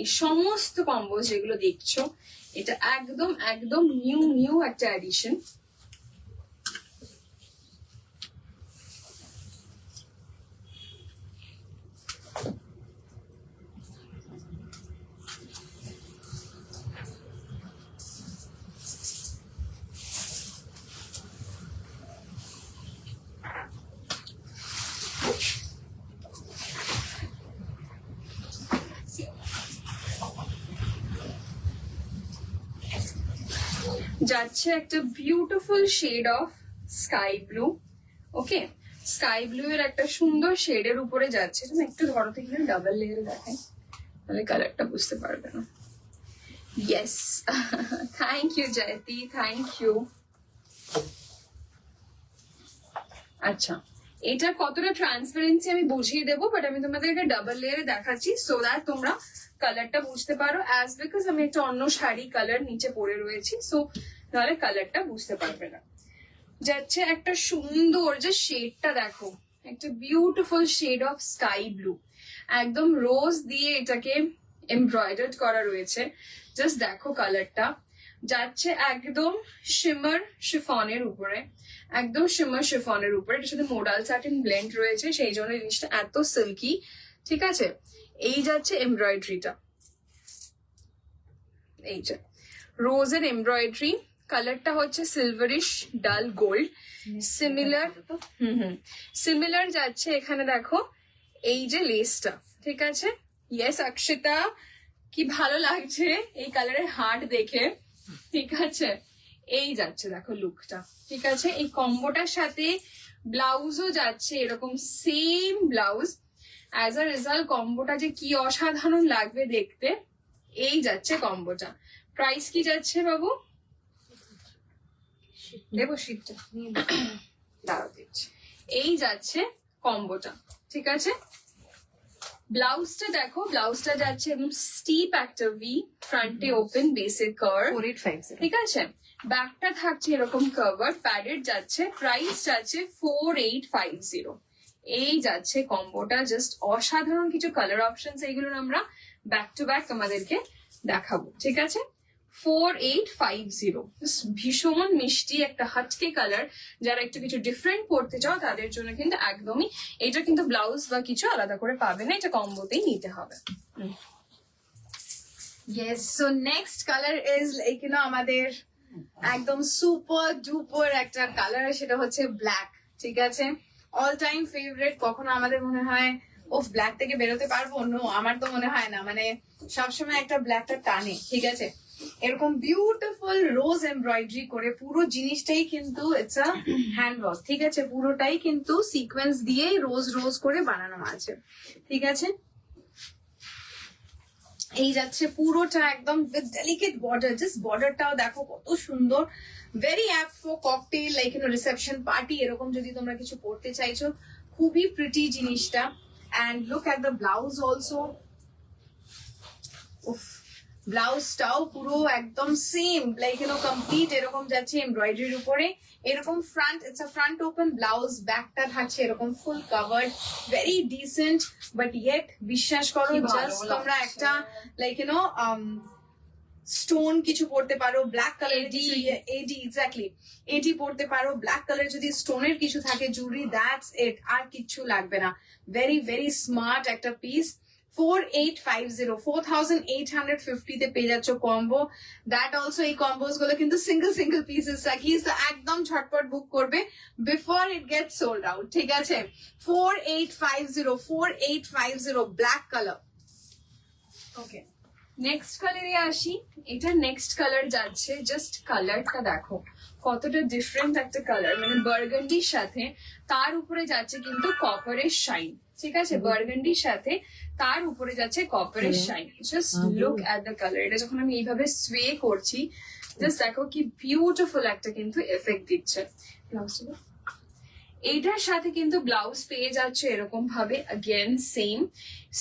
[SPEAKER 3] এই সমস্ত কম্বোজ যেগুলো দেখছো, এটা একদম একদম নিউ একটা এডিশন। যাচ্ছে একটা beautiful shade of sky blue. Okay, sky blue এর একটা সুন্দর শেডের উপরে যাচ্ছে। তুমি একটু ধরো থেকে ডাবল লেয়ারে দেখাই, তাহলে কালারটা বুঝতে পারবে না। Yes, thank you Jayati, thank you. আচ্ছা, এটা কতটা ট্রান্সপারেন্সি আমি বুঝিয়ে দেবো, বাট আমি তোমাদেরকে ডাবল লেয়ারে দেখাচ্ছি সো দ্যাট তোমরা কালারটা বুঝতে পারো। অ্যাজ বিকজ আমি একটা অন্য শাড়ি কালার নিচে পরে রয়েছি, সো তাহলে কালারটা বুঝতে পারবে না। যাচ্ছে একটা সুন্দর, যে শেডটা দেখো, একটা beautiful shade of sky blue, একদম রোজ দিয়ে এটাকে এমব্রয়ডার্ড করা রয়েছে। জাস্ট দেখো কালারটা, যাচ্ছে একদম শিমার শিফনের উপরে, একদম শিমার শিফনের উপরে। এটার সাথে মোডাল স্যাটিন ব্লেন্ড রয়েছে, সেই জন্য জিনিসটা এত সিল্কি, ঠিক আছে। এই যাচ্ছে এমব্রয়ডারিটা, এই যে রোজের এমব্রয়ডারি, কালারটা হচ্ছে সিলভারিশ ডাল গোল্ড, সিমিলার সিমিলার যাচ্ছে এখানে দেখো এই যে লেসটা, ঠিক আছে। ইয়েস অক্ষিতা, কি ভালো লাগছে এই কালারের হার্ট দেখে, ঠিক আছে। এই যাচ্ছে দেখো লুকটা, ঠিক আছে। এই কম্বোটার সাথে ব্লাউজও যাচ্ছে এরকম same blouse. As a result কম্বোটা যে কি অসাধারণ লাগবে দেখতে। এই যাচ্ছে কম্বোটা। প্রাইস কি যাচ্ছে বাবু? দেবো শীতটা, দাঁড়াও দিচ্ছি। এই যাচ্ছে কম্বোটা, ঠিক আছে। ব্লাউজটা দেখো, ব্লাউজটা যাচ্ছে স্টিপ একটা ভি, ফ্রন্টে ওপেন, বেসিক কার্ভ,
[SPEAKER 2] 4850
[SPEAKER 3] ঠিক আছে। ব্যাকটা থাকছে এরকম কাভার, প্যাডেড যাচ্ছে। প্রাইস যাচ্ছে 4850। এই যাচ্ছে কম্বোটা, জাস্ট অসাধারণ কিছু কালার অপশনস, এইগুলো আমরা ব্যাক টু ব্যাক তোমাদেরকে দেখাবো, ঠিক আছে। 4850, ভীষণ মিষ্টি একটা হাটকে কালার। যারা একটু কিছু ডিফারেন্ট পড়তে চাও তাদের জন্য কিন্তু একদমই, এটা কিন্তু ব্লাউজ বা কিছু আলাদা করে পাবে না, এটা কম্বোতেই নিতে হবে।
[SPEAKER 2] Yes, so next color is like আমাদের একদম সুপার ডুপার একটা কালার, সেটা হচ্ছে ব্ল্যাক, ঠিক আছে। All time favourite. কখনো আমাদের মনে হয় ও ব্ল্যাক থেকে বেরোতে পারবো, নো, আমার তো মনে হয় না, মানে সবসময় একটা ব্ল্যাকটা টানে, ঠিক আছে। এরকম বিউটিফুল রোজ এমব্রয়ডারি করে পুরো জিনিসটাই কিন্তু ইটস আ হ্যান্ডওয়ার্ক, ঠিক আছে। পুরোটাই কিন্তু সিকোয়েন্স দিয়ে রোজ রোজ করে বানানো আছে, ঠিক আছে। এই যাচ্ছে পুরোটা একদম উইথ ডেলিকেট বর্ডার, জাস্ট বর্ডারটাও দেখো কত সুন্দর। Very apt for cocktail, like reception party, এরকম যদি তোমরা কিছু পড়তে চাইছো, খুবই প্রিটি জিনিসটা। And look at the blouse also. উফ, ব্লাউজটাও পুরো একদম সেম, লাইক কমপ্লিট এরকম যাচ্ছে এমব্রয়ডারির উপরে। এরকম front, it's a front open blouse, ব্যাকটা থাকছে এরকম full covered, very decent. But yet বিশ্বাস করো,
[SPEAKER 3] কি ভালো
[SPEAKER 2] জাস্ট তোমরা
[SPEAKER 3] লাগছে।
[SPEAKER 2] একটা লাইক স্টোন কিছু পড়তে পারো, ব্ল্যাক কালারের
[SPEAKER 3] এডি।
[SPEAKER 2] কিছু, এডি, এক্স্যাক্টলি এডি পড়তে পারো, ব্ল্যাক কালার যদি স্টোনের কিছু থাকে জুড়ি, দ্যাটস ইট, আর কিচ্ছু লাগবে না। ভেরি ভেরি স্মার্ট একটা পিস। 4850, 4850 তে পেয়ে যাচ্ছ কম্বো। দ্যাট অলসো, এই কম্বোস গুলো কিন্তু সিঙ্গেল সিঙ্গেল পিসেস সাকিজ, তো একদম ঝটপট বুক করবে before it gate sold out, ঠিক আছে। 4850 ব্ল্যাক কালার।
[SPEAKER 3] ওকে, নেক্সট কালারে আসি। এটা নেক্সট কালার যাচ্ছে, জাস্ট কালারটা দেখো কতটা ডিফারেন্ট একটা কালার, মানে বার্গান্ডির সাথে তার উপরে যাচ্ছে কিন্তু কপারের শাইন, ঠিক আছে। বার্গান্ডির সাথে তার উপরে যাচ্ছে কপারের shine. Just look at the colour. এটা যখন আমি এইভাবে সোয়ে করছি, জাস্ট দেখো কি বিউটিফুল একটা কিন্তু এফেক্ট দিচ্ছে। এইটার সাথে কিন্তু ব্লাউজ পেয়ে যাচ্ছে এরকম ভাবে, অ্যাগেন সেম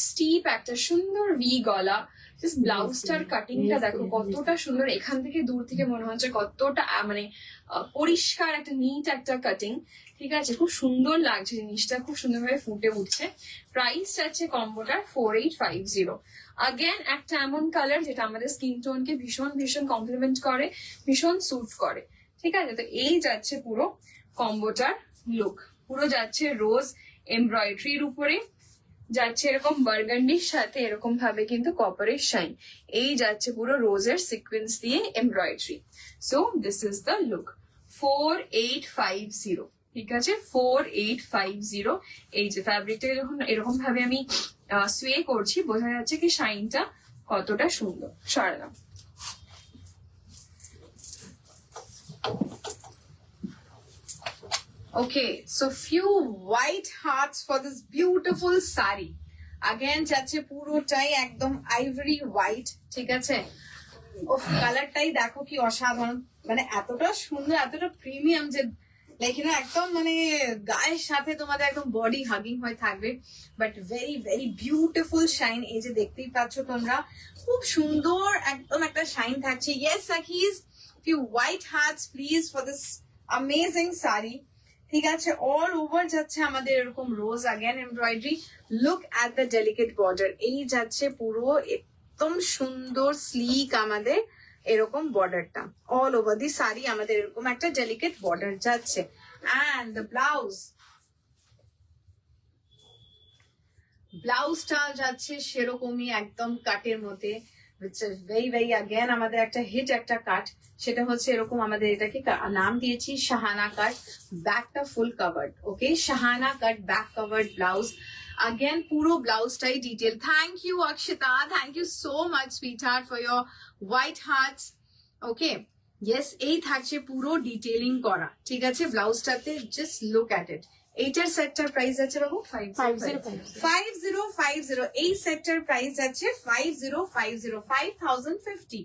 [SPEAKER 3] স্টিপ একটা সুন্দর ভি গলা। জাস্ট ব্লাউজটার কাটিংটা দেখো কতটা সুন্দর, এখান থেকে দূর থেকে মনে হচ্ছে কতটা মানে পরিষ্কার একটা নিট একটা কাটিং, ঠিক আছে। খুব সুন্দর লাগছে জিনিসটা, খুব সুন্দরভাবে ফুটে উঠছে। প্রাইস যাচ্ছে কম্বোটার 4850। আগেন একটা এমন কালার যেটা আমাদের স্কিন টোনকে ভীষণ ভীষণ কমপ্লিমেন্ট করে, ভীষণ স্যুট করে, ঠিক আছে। তো এই যাচ্ছে পুরো কম্বোটার লুক, পুরো যাচ্ছে রোজ এমব্রয়ডারির উপরে, যাচ্ছে এরকম বার্গান্ডির সাথে এরকম ভাবে কিন্তু কপারের শাইন। এই যাচ্ছে পুরো রোজের সিকোয়েন্স দিয়ে embroidery. So this is the look. 4850, ঠিক আছে। 4850। এই যে ফ্যাব্রিকটাকে যখন এরকম ভাবে আমি সোয়ে করছি, বোঝা যাচ্ছে কি শাইনটা কতটা সুন্দর। সরালাম।
[SPEAKER 2] Okay, so few white hearts for this beautiful sari. Again, যাচ্ছে পুরোটাই একদম আইভরি হোয়াইট, ঠিক আছে। ও কালারটাই দেখো কি অসাধারণ, মানে এতটা সুন্দর, এতটা প্রিমিয়াম যে লাইক একদম মানে গায়ের সাথে তোমাদের একদম বডি হাগিং হয়ে থাকবে। But very very beautiful shine, এই যে দেখতেই পাচ্ছ তোমরা, খুব সুন্দর একদম একটা শাইন থাকছে। ইয়েস সাকিজ, few white hearts please for this amazing sari, ঠিক আছে। অল ওভার যাচ্ছে আমাদের এরকম rose again embroidery. Look at the delicate border, এই যাচ্ছে পুরো একদম সুন্দর স্লিক আমাদের এরকম বর্ডারটা। অল ওভার দি শাড়ি আমাদের এরকম একটা ডেলিকেট বর্ডার যাচ্ছে। অ্যান্ড দ্য ব্লাউজটা যাচ্ছে সেরকমই একদম কাটের মধ্যে, which is very very again আমাদের একটা হিট একটা কাট, সেটা হচ্ছে এরকম আমাদের এটাকে নাম দিয়েছি শাহানা কাট, ব্যাকটা full covered. Okay, Shahana cut back covered blouse. Again, পুরো ব্লাউজটাই detail. Thank you Akshita, thank you so much sweetheart for your white hearts. Okay, yes, এই থাকছে পুরো ডিটেলিং করা, ঠিক আছে ব্লাউজটাতে। Just look at it. এইটার সেটটার প্রাইস আছে বাবু 5050। এই সেটটার প্রাইস আছে 5050,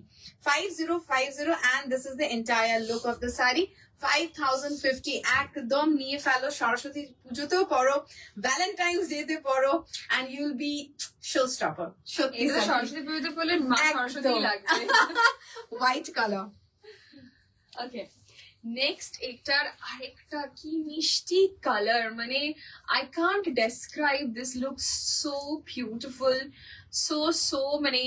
[SPEAKER 2] 5050 and this is the entire look of the saree। 5050 একদম নিয়ে ফেলো, সরস্বতী পুজোতেও পরো, ভ্যালেন্টাইন্স ডে তে পরো, and you'll be showstopper। সত্যি
[SPEAKER 3] এটা সরস্বতী পুজোতে বলে মা সরস্বতী লাগবে।
[SPEAKER 2] White colour.
[SPEAKER 3] ওকে, নেক্সট এটার আরেকটা কি মিষ্টি কালার, মানে I can't describe this, look so beautiful, so মানে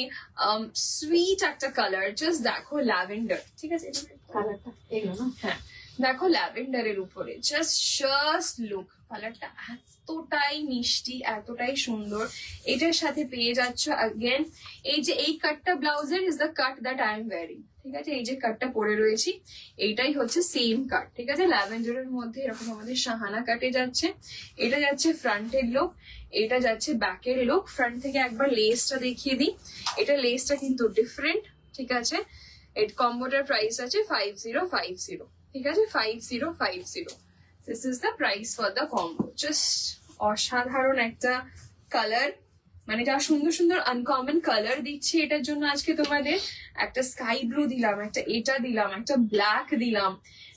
[SPEAKER 3] সুইট একটা কালার। জাস্ট দেখো ল্যাভেন্ডার, ঠিক আছে
[SPEAKER 1] কালারটা এগুলো না,
[SPEAKER 3] হ্যাঁ দেখো ল্যাভেন্ডারের উপরে, জাস্ট লুক, কালারটা এতটাই মিষ্টি, এতটাই সুন্দর। এটার সাথে পেয়ে যাচ্ছ অ্যাগেন এই যে এই কাটটা ব্লাউজের is the cut that I am wearing, ঠিক আছে। এই যে কাটটা পরে রয়েছি এইটাই হচ্ছে সেম কাট, ঠিক আছে। ল্যাভেন্ডারের মধ্যে এরকম আমাদের শাহানা কাটে যাচ্ছে। এটা যাচ্ছে ফ্রন্টের লুক, এটা যাচ্ছে ব্যাকের লুক। ফ্রন্ট থেকে একবার লেসটা দেখিয়ে দিই, এটা লেসটা কিন্তু ডিফারেন্ট, ঠিক আছে। এর কম্বোটার প্রাইস আছে 5050, ঠিক আছে 5050। This is the price for the combo. Just অসাধারণ একটা কালার, মানে যা সুন্দর সুন্দর আনকমন কালার দিচ্ছি এটার জন্য আজকে তোমাদের। একটা স্কাই ব্লু দিলাম, একটা এটা দিলাম, একটা ব্ল্যাক দিলাম,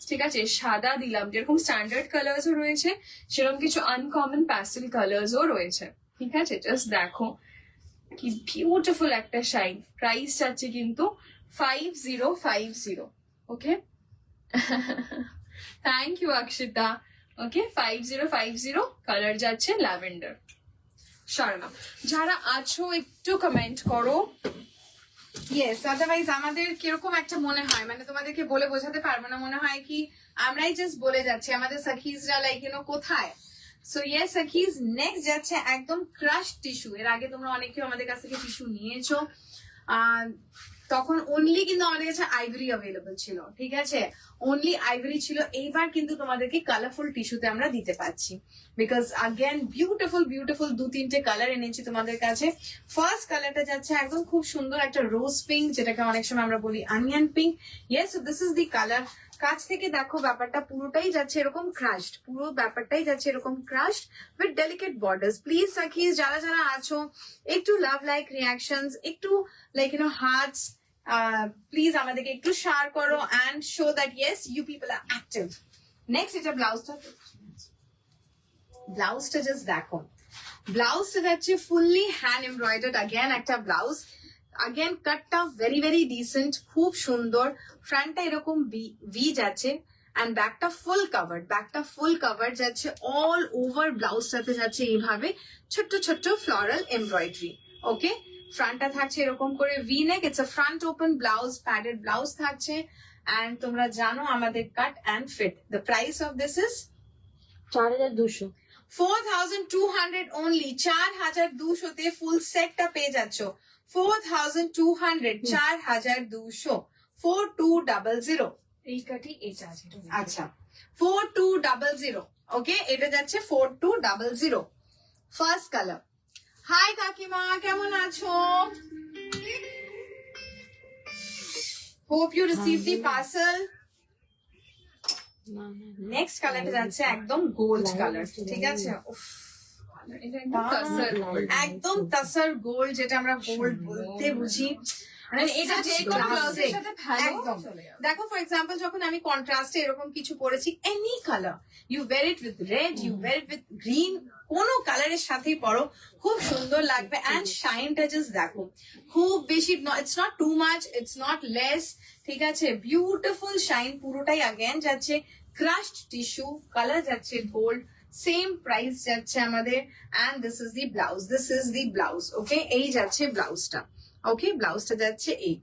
[SPEAKER 3] ঠিক আছে, সাদা দিলাম, যেরকম স্ট্যান্ডার্ড কালার্সও রয়েছে সেরকম কিছু আনকমন প্যাস্টেল কালার্সও রয়েছে, ঠিক আছে। জাস্ট দেখো কি বিউটিফুল একটা শাইন। প্রাইস যাচ্ছে কিন্তু 5050। Okay, thank you Akshita. Okay, 5050, colour যাচ্ছে ল্যাভেন্ডার। শর্মা, যারা আছো একটু কমেন্ট করো।
[SPEAKER 2] ইয়েস, আদারওয়াইজ আমাদের কিরকম একটা মনে হয়, মানে তোমাদেরকে বলে বোঝাতে পারবো না, মনে হয় কি আমরাই জাস্ট বলে যাচ্ছি, আমাদের সাকিজরা লাইক কোথায়। সো ইয়েস সাকিজ, নেক্সট যাচ্ছে একদম ক্রাশ টিস্যু। এর আগে তোমরা অনেকেও আমাদের কাছ থেকে টিস্যু নিয়েছো, তখন অনলি কিন্তু আমাদের কাছে আইভরি অ্যাভেলেবল ছিল, ঠিক আছে, অনলি আইভরি ছিল। এইবার কিন্তু তোমাদেরকে কালারফুল টিস্যুতে আমরা দিতে পারছি, বিকজ আগেন বিউটিফুল বিউটিফুল 2-3টে কালার এনেছি তোমাদের কাছে। ফার্স্ট কালারটা যাচ্ছে একদম খুব সুন্দর একটা রোজ পিঙ্ক, যেটাকে অনেক সময় আমরা বলি onion pink. Yes, this is the colour. কাছ থেকে দেখো ব্যাপারটা পুরোটাই যাচ্ছে এরকম ক্রাশড, পুরো ব্যাপারটাই যাচ্ছে এরকম crushed with delicate borders. Please সাকিজ যারা যারা আছো একটু লাভ লাইক রিয়াকশনস, একটু লাইক হার্টস, প্লিজ আমাদেরকে একটু শেয়ার করো and show that yes you people are active. Next এটা ব্লাউজটা জাস্ট দেখো, ব্লাউজটা যাচ্ছে ফুললি হ্যান্ড এমব্রয়ডার্ড অ্যাগেন একটা ব্লাউজ। আগেন কাটটা ভেরি ভেরি ডিসেন্ট, খুব সুন্দর। ফ্রন্টটা এরকম ভি যাচ্ছে অ্যান্ড ব্যাকটা ফুল কাভার যাচ্ছে। অল ওভার ব্লাউজটাতে যাচ্ছে এইভাবে ছোট্ট ছোট্ট ফ্লোরাল এমব্রয়ডারি। ওকে, ফ্রন্টটা থাকছে এরকম করে V neck, it's a front open blouse, padded blouse থাকছে। অ্যান্ড তোমরা জানো আমাদের cut and fit. The price of this is
[SPEAKER 1] 4200।
[SPEAKER 2] 4200 only। 4200 তে ফুল সেটটা পেয়ে যাচ্ছ। 4200, 4200, 4200।
[SPEAKER 3] এই কাটি এটা আছে,
[SPEAKER 2] আচ্ছা 4200। ওকে, এটা যাচ্ছে 4200। First colour. হাই কাকিমা, কেমন আছো? Hope you receive the parcel. Next কালারটা যাচ্ছে একদম গোল্ড কালার, ঠিক আছে। উফ,
[SPEAKER 3] এটা একদম কাসার।
[SPEAKER 2] একদম তাসার গোল্ড, যেটা আমরা গোল্ড বলতে বুঝি।
[SPEAKER 3] মানে এটা যে কোনো ব্লাউজের সাথে ভালো
[SPEAKER 2] একদম।
[SPEAKER 3] চলে যাবে।
[SPEAKER 2] দেখো ফর এক্সাম্পল যখন আমি কন্ট্রাস্টে এরকম কিছু পরেছি, any colour, you wear it with red, you wear it with green, কোনো কালারের সাথেই পরো, খুব সুন্দর লাগবে। অ্যান্ড শাইনটা জাস্ট দেখো, খুব বেশি, it's not too much, it's not less, ঠিক আছে। বিউটিফুল শাইন, পুরোটাই আগেন যাচ্ছে ক্রাশড টিস্যু, কালার যাচ্ছে গোল্ড, সেম প্রাইস যাচ্ছে আমাদের। And this is the blouse. Okay, এই যাচ্ছে ব্লাউজটা। ওকে, ব্লাউজটা যাচ্ছে এই,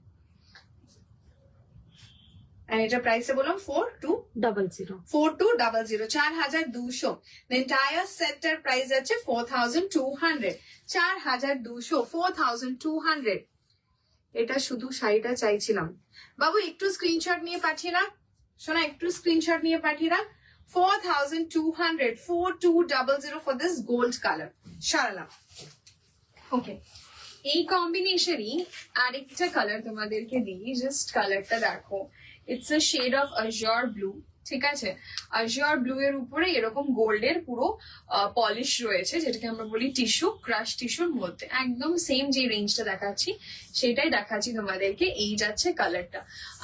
[SPEAKER 2] এটা প্রাইসে বললাম
[SPEAKER 1] 4200।
[SPEAKER 2] 4200, 4200। The entire setটার প্রাইস যাচ্ছে 4200, 4200, 4200। এটা শুধু শাড়িটা চাইছিলাম। বাবু একটু স্ক্রিনশট নিয়ে পাঠিয়ে রাখ, শোনা একটু স্ক্রিনশট নিয়ে পাঠিয়ে রাখ। 4200 4200 ফর দিস গোল্ড কালার। সারালাম।
[SPEAKER 3] ওকে, এই কম্বিনেশনই আরেকটা কালার তোমাদেরকে দিই, জাস্ট কালারটা দেখো। It's a shade of azure blue, ঠিক আছে? আজর ব্লু এর উপরে এরকম গোল্ডের পুরো পলিশ রয়েছে, যেটাকে আমরা বলি টিস্যু, ক্রাশ টিস্যুর মধ্যে। একদম সেম যে রেঞ্জটা দেখাচ্ছি সেটাই দেখাচ্ছি তোমাদেরকে। এই যাচ্ছে কালারটা,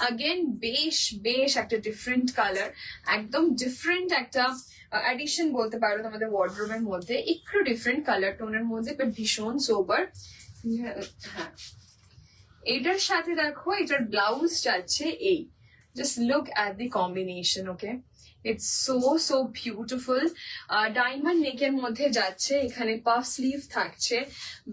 [SPEAKER 3] আগেন বেশ বেশ একটা ডিফারেন্ট কালার, একদম ডিফারেন্ট একটা অ্যাডিশন বলতে পারো তোমাদের ওয়ার্ডরোবের মধ্যে। একটু ডিফারেন্ট কালার টোনের মধ্যে, বাট ভীষণ সোবার। হ্যাঁ, এটার সাথে দেখো এটার ব্লাউজ যাচ্ছে এই, just look at the combination, okay? It's so beautiful. Diamond নেকের মধ্যে যাচ্ছে, এখানে পাফ স্লিভ থাকছে,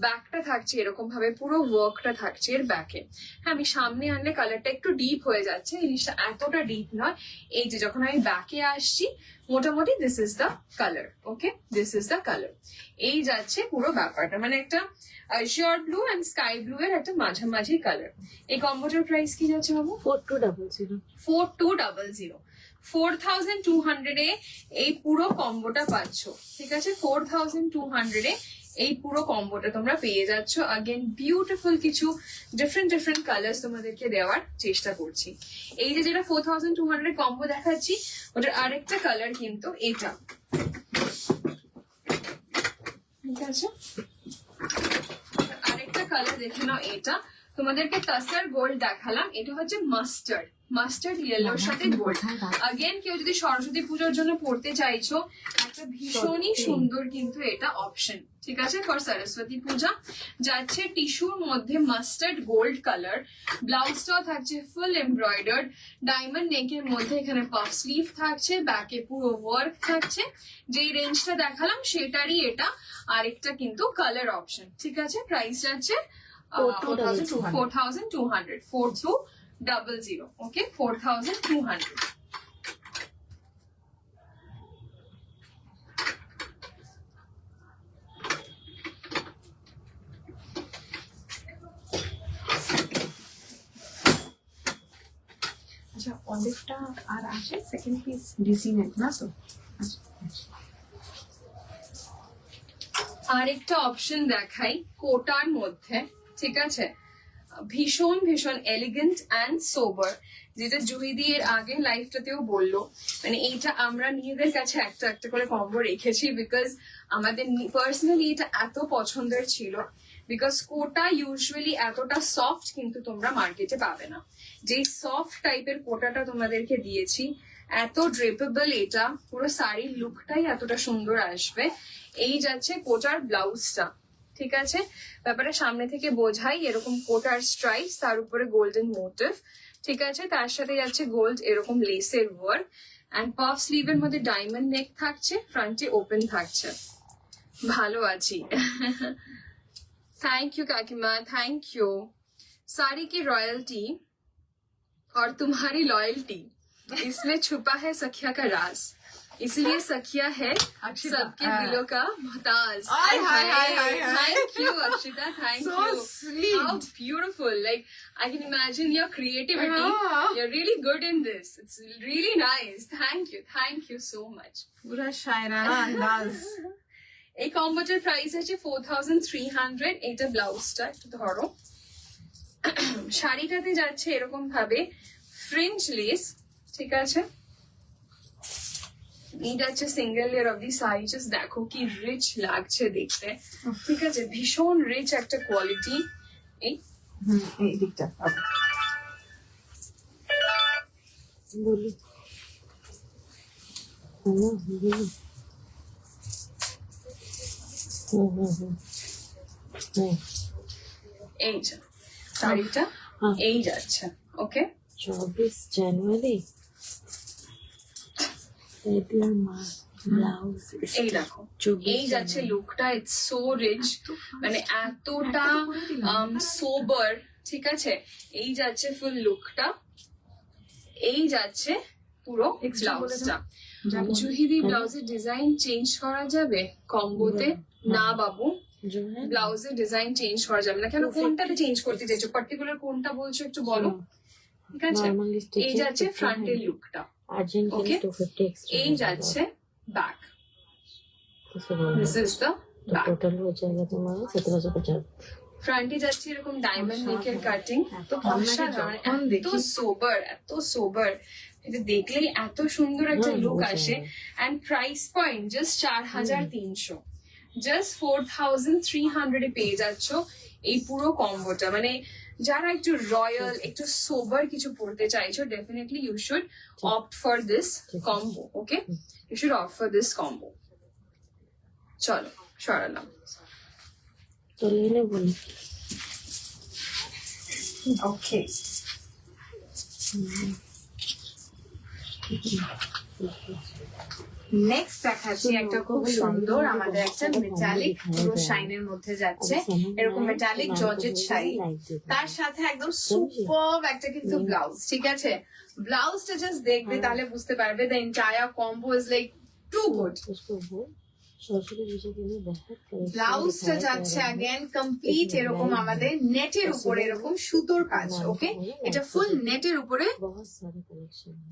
[SPEAKER 3] ব্যাকটা থাকছে এরকম ভাবে, পুরো ওয়ার্কটা থাকছে এর ব্যাকে। হ্যাঁ, আমি সামনে আনলে কালারটা একটু ডিপ হয়ে যাচ্ছে, জিনিসটা এতটা ডিপ নয়। এই যে যখন আমি ব্যাকে আসছি মোটামুটি this is the colour, okay, this is the colour. এই যাচ্ছে পুরো ব্যাপারটা, মানে একটা sure blue and sky blue এর একটা মাঝামাঝি কালার। এই কম্বোটার প্রাইস কি যাচ্ছে বাবু?
[SPEAKER 1] 4200
[SPEAKER 3] 4200 4200 এ এই পুরো কম্বোটা পাচ্ছ, ঠিক আছে? 4200 এ এই পুরো কম্বোটা তোমরা পেয়ে যাচ্ছ। আগেন বিউটিফুল কিছু ডিফারেন্ট কালার্স তোমাদেরকে দেওয়ার চেষ্টা করছি। এই যে যেটা 4200 কম্বো দেখাচ্ছি, ওটার আরেকটা কালার কিন্তু এটা, ঠিক আছে? আরেকটা কালার দেখে নাও। এটা তোমাদেরকে টাসার গোল্ড দেখালাম, এটা হচ্ছে মাস্টার্ড ইয়েলোর সাথে গোল্ড। আগেন কেউ যদি সরস্বতী পুজোর জন্য পড়তে চাইছো, একটা ভীষণই সুন্দর কিন্তু এটা অপশন, ঠিক আছে? ফর সরস্বতী পূজা যাচ্ছে টিস্যুর মধ্যে মাস্টার্ড গোল্ড কালার। ব্লাউজটাও থাকছে ফুল এমব্রয়ডার্ড, ডায়মন্ড নেকের মধ্যে এখানে পাফ স্লিভ থাকছে, ব্যাকে পুরো ওয়ার্ক থাকছে। যেই রেঞ্জটা দেখালাম সেটারই এটা আরেকটা কিন্তু কালার অপশন, ঠিক আছে? প্রাইস যাচ্ছে 4200 4200, ওকে, 4200।
[SPEAKER 4] আচ্ছা অনেকটা আর আছে সেকেন্ড পিস ডিসি নেট না তো? আচ্ছা
[SPEAKER 3] আরেকটা অপশন দেখাই কোটার মধ্যে, ঠিক আছে? ভীষণ এলিগেন্ট অ্যান্ড সোবার, যেটা জুহিদি এর আগে লাইফটাতেও বললো। মানে এইটা আমরা নিজেদের কাছে একটা একটা করে কম্বো রেখেছি, বিকজ আমাদের পার্সোনালি এটা এত পছন্দের ছিল। বিকজ কোটা ইউজুয়ালি এতটা সফট কিন্তু তোমরা মার্কেটে পাবে না। যে সফট টাইপের কোটাটা তোমাদেরকে দিয়েছি, এত ড্রেপেবল, এটা পুরো শাড়ির লুকটাই এতটা সুন্দর আসবে। এই যাচ্ছে কোটার ব্লাউজটা, ঠিক আছে? ব্যাপারটা সামনে থেকে বোঝাই, এরকম কোটার স্ট্রাইপস, তার উপরে গোল্ডেন মোটিভ, ঠিক আছে? তার সাথে যাচ্ছে গোল্ড এরকম লেসের ওয়ার্ক, অ্যান্ড পাফ স্লিভের মধ্যে ডায়মন্ড নেক থাকছে, ফ্রন্টে ওপেন থাকছে। ভালো আছি। थैंक यू काकीमा, थैंक यू। साड़ी की रॉयल्टी और तुम्हारी लॉयल्टी, इसमें छुपा है सखिया का राज, इसलिए सखिया है सबके दिलों का मोहताज। Thank you Akshita, thank
[SPEAKER 2] So
[SPEAKER 3] you.
[SPEAKER 2] sweet.
[SPEAKER 3] How beautiful. Like, I can imagine your creativity. You're really good in this. It's really nice. Thank you so much.
[SPEAKER 2] পুরা শায়রানা আন্দাজ।
[SPEAKER 3] এই কম্বোটার প্রাইস আছে 4300। এটা ব্লাউজটা একটু ধরো। শাড়িটাতে যাচ্ছে এরকম ভাবে ফ্রিঞ্জ লেস, ঠিক আছে? এই যাচ্ছে single layer of the sari. Just দেখো কি রিচ লাগছে দেখতে, ঠিক আছে? ভীষণ রিচ একটা কোয়ালিটি। এই
[SPEAKER 4] এই দিকটা
[SPEAKER 1] বলি
[SPEAKER 3] এই যে শাড়িটা এই যাচ্ছে, ওকে?
[SPEAKER 1] 24 জানুয়ারি ব্লাউজ
[SPEAKER 3] এই দেখো এই যাচ্ছে লুকটা। ইটস সো রিচ, মানে এতটা সোবার, ঠিক আছে? এই যাচ্ছে ফুল লুকটা, এই যাচ্ছে পুরো ব্লাউজটা। জুহিদি ব্লাউজের ডিজাইন চেঞ্জ করা যাবে কম্বোতে? না বাবু,
[SPEAKER 1] जो है
[SPEAKER 3] ব্লাউজের ডিজাইন চেঞ্জ করা যাবে না কেন? কোনটাতে চেঞ্জ করতে চাইছো? পার্টিকুলার কোনটা বলছো একটু বলো। ঠিক আছে,
[SPEAKER 1] নরমালি
[SPEAKER 3] এই যাচ্ছে ফ্রন্টের লুকটা,
[SPEAKER 1] अर्जेंट के लिए
[SPEAKER 3] Okay.
[SPEAKER 1] 250 एक्स्ट्रा
[SPEAKER 3] এই যাচ্ছে ব্যাক।
[SPEAKER 1] किसी बोल
[SPEAKER 3] দিস ইজ দ্য
[SPEAKER 1] तो
[SPEAKER 3] ব্যাক।
[SPEAKER 1] टोटल हो जाएगा तुम्हारा 1750।
[SPEAKER 3] ফ্রন্টে যাচ্ছে এরকম ডায়মন্ড নেকের কাটিং, তো
[SPEAKER 2] আমরা
[SPEAKER 3] অসাধারণ,
[SPEAKER 2] যখন
[SPEAKER 3] এত
[SPEAKER 2] দেখি
[SPEAKER 3] সোবার, এত সোবার, এটা দেখলেই এত সুন্দর একটা
[SPEAKER 1] হ্যাঁ,
[SPEAKER 3] লুক
[SPEAKER 1] বোঝা
[SPEAKER 3] আসে।
[SPEAKER 1] যায়।
[SPEAKER 3] And price point just 4300, just 4300 এ পেয়ে যাচ্ছ এই পুরো কম্বোটা। মানে যারা একটু রয়্যাল, একটু সোবার কিছু পড়তে চাইছো, definitely you should opt for this combo. Okay, you should opt for this combo. চলো সরালাম।
[SPEAKER 1] तो लेने बोले
[SPEAKER 2] ওকে, নেক্সট দেখাচ্ছি একটা খুব সুন্দর আমাদের একটা মেটালিক পুরো শাইনের মধ্যে যাচ্ছে, এরকম মেটালিক জর্জেট শাড়ি, তার সাথে একদম সুপার একটা কিন্তু ব্লাউজ। ঠিক আছে, ব্লাউজটা জাস্ট দেখবে তাহলে বুঝতে পারবে the entire combo is like to good.
[SPEAKER 1] उसको बोल सरस्वती पूजा के लिए बहुत कलेक्शन
[SPEAKER 2] ব্লাউজটা যাচ্ছে अगेन কমপ্লিট এরকম আমাদের নেটের উপরে এরকম সুতোর কাজ। ওকে, এটা ফুল নেটের উপরে
[SPEAKER 1] बहुत सारे कलेक्शन है।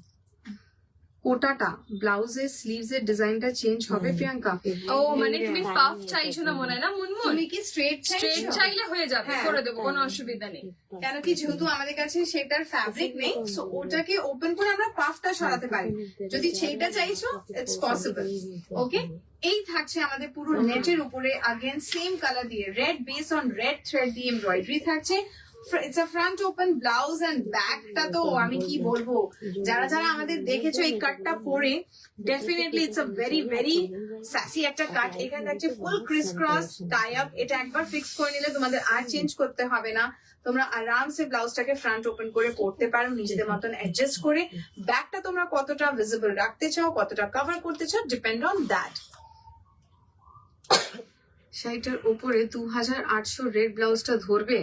[SPEAKER 2] কোটাটা ব্লাউজের স্লিভস এর ডিজাইনটা চেঞ্জ হবে প্রিয়াঙ্কা।
[SPEAKER 3] ও মানে তুমি পাফ চাইছো না মনে হয় না মুনমুন?
[SPEAKER 2] তুমি কি স্ট্রেট
[SPEAKER 3] স্ট্রেট চাইলে হয়ে যাবে,
[SPEAKER 2] হ্যাঁ।
[SPEAKER 3] করে দেবো, কোনো অসুবিধা নেই।
[SPEAKER 2] কেন কি যেহেতু আমাদের কাছে সেটার ফ্যাব্রিক নেই, সো ওটাকে ওপেন করে আমরা পাফটা সরাতে পারি। যদি সেইটা চাইছো ইটস পসিবল। ওকে, এই থাকছে আমাদের পুরো নেটের উপরে अगेन সেম কালার দিয়ে red base on red thread দিয়ে এমব্রয়ডারি থাকছে। It's a front open blouse and ব্যাকটা তো আমি কি বলবো, যারা যারা আমাদের দেখেছো এই কাটটা পরে definitely it's a very very sassy একটা কাট। এখানে থাকছে full criss cross tie up, এটা একবার ফিক্স করে নিলে তোমাদের আর চেঞ্জ করতে হবে না। তোমরা আরামসে ব্লাউজটাকে ফ্রন্ট ওপেন করে পরতে পারো নিজেদের মতন অ্যাডজাস্ট করে। ব্যাকটা তোমরা কতটা ভিজিবল রাখতে চাও, কতটা কভার করতে চাও, ডিপেন্ড অন দ্যাট। শাড়িটার উপরে 2800 রেড ব্লাউজটা ধরবে?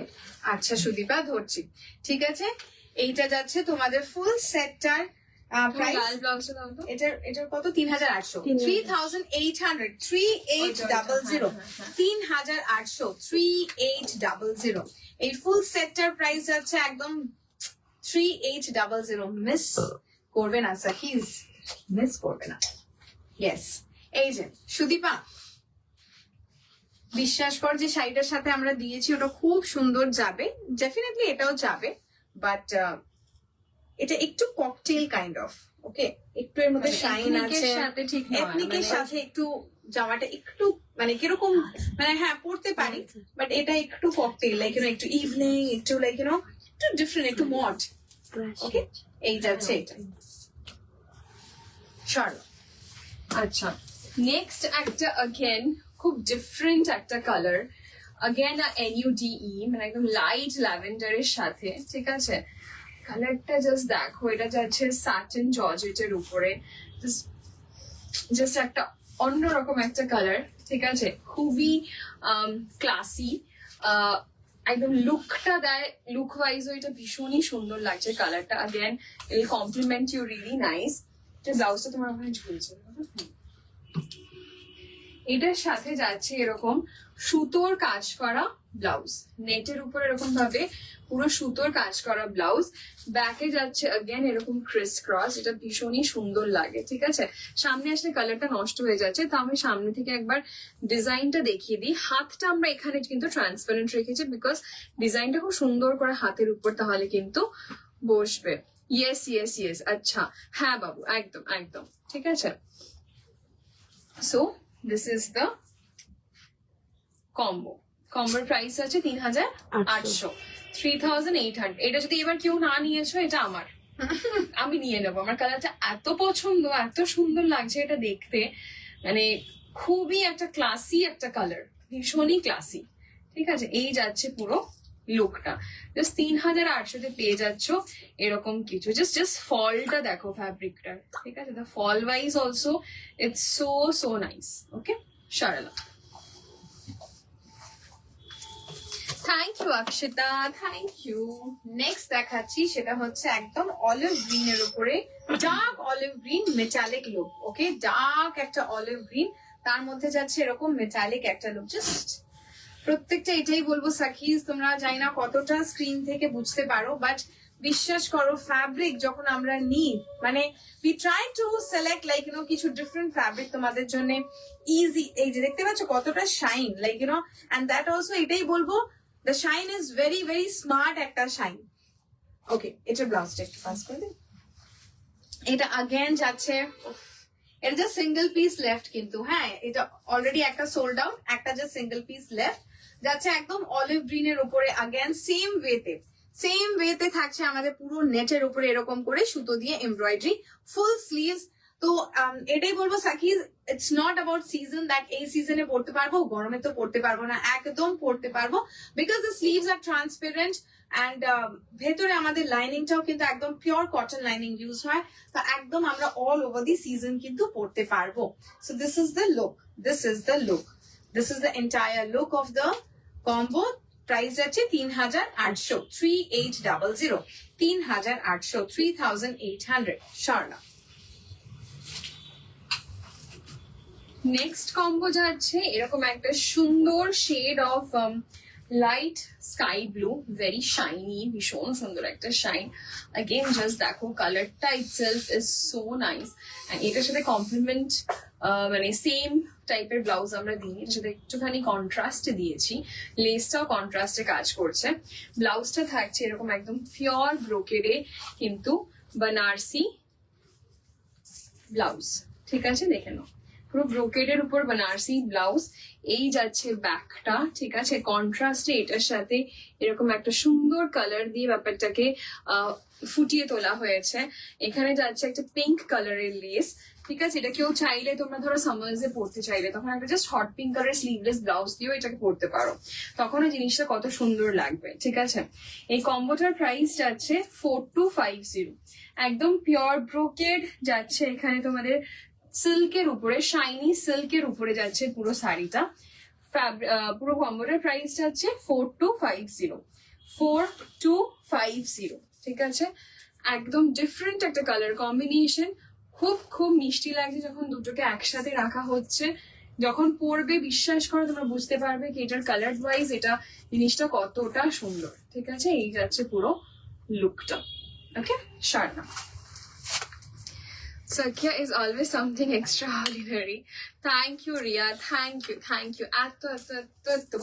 [SPEAKER 2] আচ্ছা সুদীপা, ধরছি। ঠিক আছে, এইটা যাচ্ছে তোমাদের ফুল সেটটার প্রাইস।
[SPEAKER 3] লাল ব্লাউজটা দাও তো।
[SPEAKER 2] এটার কত? 3800, 3800, 3800, 3800, 3800। এই ফুল সেটটার প্রাইস যাচ্ছে একদম 3800। মিস করবে না সাকিজ, মিস করবে না। ইয়েস, এই যে সুদীপা, বিশ্বাস কর যে শাড়িটার সাথে আমরা দিয়েছি ওটা খুব সুন্দর যাবে, ডেফিনেটলি এটাও যাবে, বাট এটা একটু ককটেল কাইন্ড অফ। ওকে, একটু এর মধ্যে শাইন আছে,
[SPEAKER 3] সাথে ঠিক নয়,
[SPEAKER 2] এথনিকের
[SPEAKER 3] মানে-
[SPEAKER 2] সাথে একটু জামাটা একটু মানে কিরকম, মানে হ্যাঁ পড়তে পারি, বাট এটা একটু ককটেল লাইক একটু ইভিনিং, একটু লাইক একটু ডিফারেন্ট, একটু মড। ওকে, এই যাচ্ছে এটা। সর
[SPEAKER 3] আচ্ছা, নেক্সট একটা अगेन খুব ডিফারেন্ট একটা কালার, अगेन NUDE, মানে একদম লাইট ল্যাভেন্ডারের সাথে। ঠিক আছে, কালারটা জাস্ট দেখো, এটা যাচ্ছে স্যাটিন জর্জেটের উপরে, জাস্ট একটা অন্যরকম একটা কালার। ঠিক আছে, খুবই ক্লাসি, একদম লুকটা দেয়, লুক ওয়াইজ এটা ভীষণই সুন্দর লাগছে কালারটা। Again it complement you really nice. এটা ব্লাউজটা তোমার ওখানে ঝুলছে, এটার সাথে যাচ্ছে এরকম সুতোর কাজ করা ব্লাউজ, নেটের উপর এরকম ভাবে পুরো সুতোর কাজ করা ব্লাউজ। ব্যাকে যাচ্ছে अगेन এরকম ক্রিস ক্রস, এটা ভীষণই সুন্দর লাগে। ঠিক আছে, সামনে আসলে কালারটা নষ্ট হয়ে যাচ্ছে, তো আমি সামনে থেকে একবার ডিজাইনটা দেখিয়ে দিই। হাতটা আমরা এখানে কিন্তু ট্রান্সপারেন্ট রেখেছি, বিকজ ডিজাইনটা খুব সুন্দর করে হাতের উপর তাহলে কিন্তু বসবে। ইয়েস ইয়েস ইয়েস, আচ্ছা হ্যাঁ বাবু, একদম একদম ঠিক আছে। So this is the combo. কম্বোর প্রাইস আছে 3800, 3800। এটা যদি এবার কেউ না নিয়েছো, এটা আমার, আমি নিয়ে নেবো। আমার কালারটা এত পছন্দ, এত সুন্দর লাগছে এটা দেখতে, মানে খুবই একটা ক্লাসি একটা কালার, ভীষণই ক্লাসি। ঠিক আছে, এই যাচ্ছে পুরো লুকটা। জাস্ট 3800 পেয়ে যাচ্ছ এরকম কিছু। জাস্ট ফলটা দেখো ফ্যাব্রিকটার। ঠিক আছে, the fall wise also it's so nice. Okay, Sarala, thank you Akshita, thank you.
[SPEAKER 2] Next দেখাচ্ছি সেটা হচ্ছে একদম অলিভ গ্রিন এর উপরে, dark olive green metallic look. Okay, dark একটা অলিভ গ্রিন, তার মধ্যে যাচ্ছে এরকম মেটালিক একটা লুক। জাস্ট প্রত্যেকটা এটাই বলবো সাকিজ, তোমরা জানি না কতটা স্ক্রিন থেকে বুঝতে পারো, বাট বিশ্বাস করো ফ্যাব্রিক যখন আমরা নিই, মানে we try to select like কিছু ডিফারেন্ট ফ্যাব্রিক তোমাদের জন্য ইজি। এই যে দেখতে পাচ্ছ কতটা shine, like and that also এটাই বলবো, the shine is very very smart একটা শাইন। ওকে, এটা ব্লাউজটা একটু পাস করে দিন। এটা আগেন যাচ্ছে, এটা জাস্ট সিঙ্গেল পিস লেফট, কিন্তু হ্যাঁ এটা অলরেডি একটা সোল্ড আউট, একটা জাস্ট সিঙ্গেল পিস লেফট যাচ্ছে একদম অলিভ গ্রিনের উপরে। আগেন সেম ওয়েতে থাকছে আমাদের পুরো নেটের উপরে এরকম করে সুতো দিয়ে এমব্রয়ডারি, ফুল স্লিভস। তো এটাই বলবো সাকিজ, it's not about season that এই সিজনে পড়তে পারবো, গরমে তো পড়তে পারবো না, একদম পড়তে পারবো, because the sleeves are transparent and ভেতরে আমাদের লাইনিংটাও কিন্তু একদম পিওর কটন লাইনিং ইউজ হয়, তো একদম আমরা অল ওভার দি সিজন কিন্তু পড়তে পারবো। So this is the look, this is the entire look of the combo. Price যাচ্ছে 3800, 3800, 3800, 3800 স্বর্ণা।
[SPEAKER 3] নেক্সট কম্বো যাচ্ছে এরকম একটা সুন্দর shade of light sky blue, very shiny, ভীষণ সুন্দর একটা শাইন। अगेन জাস্ট দেখো কালারটা itself is so nice, and এটার সাথে কমপ্লিমেন্ট মানে সেম টাইপের ব্লাউজ আমরা দিই, এটার সাথে একটুখানি কন্ট্রাস্ট দিয়েছি, লেসটাও কন্ট্রাস্টে কাজ করছে। ব্লাউজটা থাকছে এরকম একদম পিওর ব্রোকেডে কিন্তু বানারসি ব্লাউজ, ঠিক আছে দেখে নাও, পুরো ব্রোকেডের উপর বানারসি ব্লাউজ। এই যাচ্ছে ব্যাকটা, ঠিক আছে, কন্ট্রাস্টে এটার সাথে এরকম একটা সুন্দর কালার দিয়ে ব্যাপারটাকে ফুটিয়ে তোলা হয়েছে। এখানে যাচ্ছে একটা পিঙ্ক কালারের লেস, ঠিক আছে, এটা কেউ চাইলে তোমরা ধরো সামার্সে পড়তে চাইলে তখন একটা just hot pink colour sleeveless blouse দিয়েও এটাকে পড়তে পারো, তখন এই জিনিসটা কত সুন্দর লাগবে, ঠিক আছে। এই কম্বোটার প্রাইস যাচ্ছে 4250, একদম পিওর ব্রোকেড যাচ্ছে এখানে তোমাদের সিল্কের উপরে, শাইনি সিল্কের উপরে যাচ্ছে পুরো শাড়িটা। পুরো কম্বোটার প্রাইস যাচ্ছে 4250, 4250, ঠিক আছে। একদম ডিফারেন্ট একটা কালার কম্বিনেশন, খুব খুব মিষ্টি লাগছে যখন দুটোকে একসাথে রাখা হচ্ছে। যখন পরবে বিশ্বাস করো তোমরা বুঝতে পারবে কি এটার কালার ওয়াইজ এটা জিনিসটা কতটা সুন্দর, ঠিক আছে। এই যাচ্ছে পুরো লুকটা। ওকে, Swarna. Sakhya is always something extraordinary. Thank you, Riya. Thank you. এত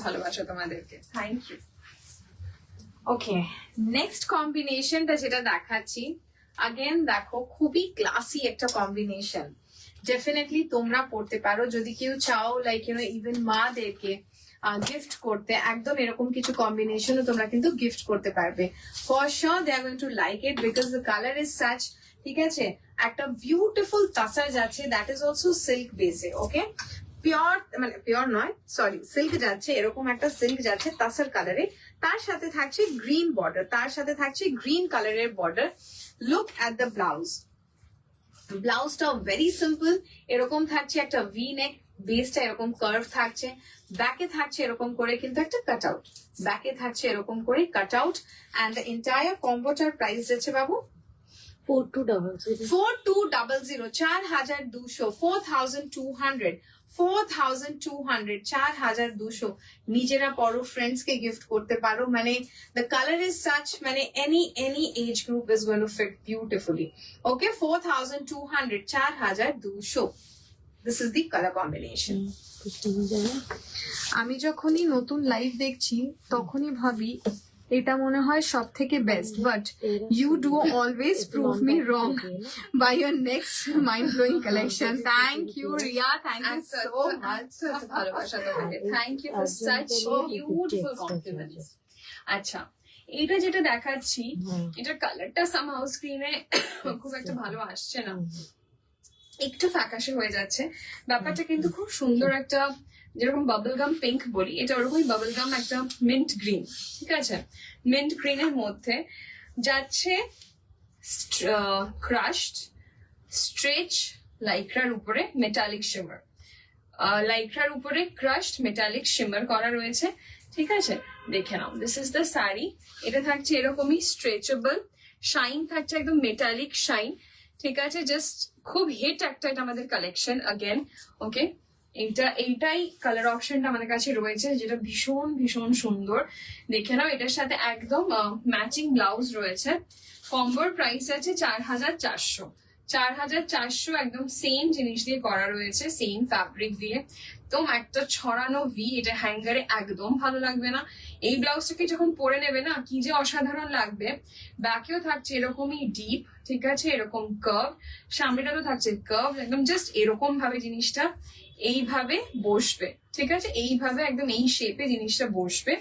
[SPEAKER 3] ভালোবাসা তোমাদেরকে। Thank you.
[SPEAKER 2] ওকে, নেক্সট কম্বিনেশনটা যেটা দেখাচ্ছি, আগেন দেখো খুবই ক্লাসি একটা কম্বিনেশন, ডেফিনেটলি তোমরা পড়তে পারো যদি কেউ চাও, লাইক ইভেন মাদেরকে গিফট করতে, একদম এরকম কিছু কম্বিনেশনও তোমরা কিন্তু গিফট করতে পারবে। For sure they are going to like it because the colour is such, ঠিক আছে। একটা বিউটিফুল তাসার যাচ্ছে, দ্যাট ইজ অলসো সিল্ক বেসে, ওকে, পিওর মানে পিওর নয় সরি, সিল্ক যাচ্ছে, এরকম একটা সিল্ক যাচ্ছে তাসার কালারে, তার সাথে থাকছে গ্রিন বর্ডার, তার সাথে থাকছে গ্রিন কালারের border. Look at the blouse, ব্লাউজটাও ভেরি সিম্পল, এরকম থাকছে একটা ভি নেক, বেসটা এরকম কার্ভ থাকছে, ব্যাকে থাকছে এরকম করে কিন্তু একটা কাট আউট, ব্যাকে থাকছে এরকম করে cut out, and the entire কম্বোটার প্রাইস যাচ্ছে বাবু
[SPEAKER 1] 4200,
[SPEAKER 2] 4200, 4200, 4200, 4200, 4200। নিজেরা পরো, ফ্রেন্ডস কে গিফট করতে পারো, মানে the color is such, মানে any age group is going to fit beautifully. Okay, 4200, 4200. This is the color combination. আমি যখনই নতুন লাইভ দেখছি তখনই ভাবি এটা মনে হয় সব থেকে best, but you do always prove me wrong by your next mind blowing collection. Thank you Riya, thank you so much.
[SPEAKER 3] ভালোবাসা তোমাকে, thank you for such beautiful compliments. আচ্ছা, এটা যেটা দেখাচ্ছি এটার কালারটা সামহাউ স্ক্রিনে খুব একটা ভালো আসছে না, একটু ফ্যাকাশে হয়ে যাচ্ছে। ব্যাপারটা কিন্তু খুব সুন্দর একটা, যেরকম বাবল গাম পিঙ্ক বলি, এটা ওরকমই বাবল গাম একটা মিন্ট গ্রিন, ঠিক আছে। মিন্ট গ্রিনের মধ্যে যাচ্ছে ক্রাশড স্ট্রেচ লাইক্রার উপরে মেটালিক শিমার, লাইক্রার উপরে ক্রাশড মেটালিক শিমার করা রয়েছে, ঠিক আছে। দেখে নাও, দিস ইজ দ্য শাড়ি। এটা থাকছে এরকমই স্ট্রেচেবল, শাইন থাকছে একদম মেটালিক শাইন, ঠিক আছে। জাস্ট খুব হিট একটা এটা আমাদের কালেকশন। অগেন ওকে, এইটাই কালার অপশনটা আমাদের কাছে রয়েছে, যেটা ভীষণ ভীষণ সুন্দর। দেখে নাও, এটার সাথে একদম ম্যাচিং ব্লাউজ রয়েছে। কম্বোর প্রাইস আছে 4,400। 4,400 একদম সেম জিনিস দিয়ে করা রয়েছে, সেম ফ্যাব্রিক দিয়ে। তো একটা ছড়ানো ভি, এটা হ্যাঙ্গারে একদম ভালো লাগবে না। এই ব্লাউজটাকে যখন পরে নেবে না, কি যে অসাধারণ লাগবে। ব্যাকেও থাকছে এরকমই ডিপ, ঠিক আছে, এরকম কার্ভ। সামনেটা তো থাকছে কার্ভ, একদম জাস্ট এরকম ভাবে জিনিসটা এইভাবে বসবে, ঠিক আছে, এইভাবে একদম এই শেপে জিনিসটা বসবে।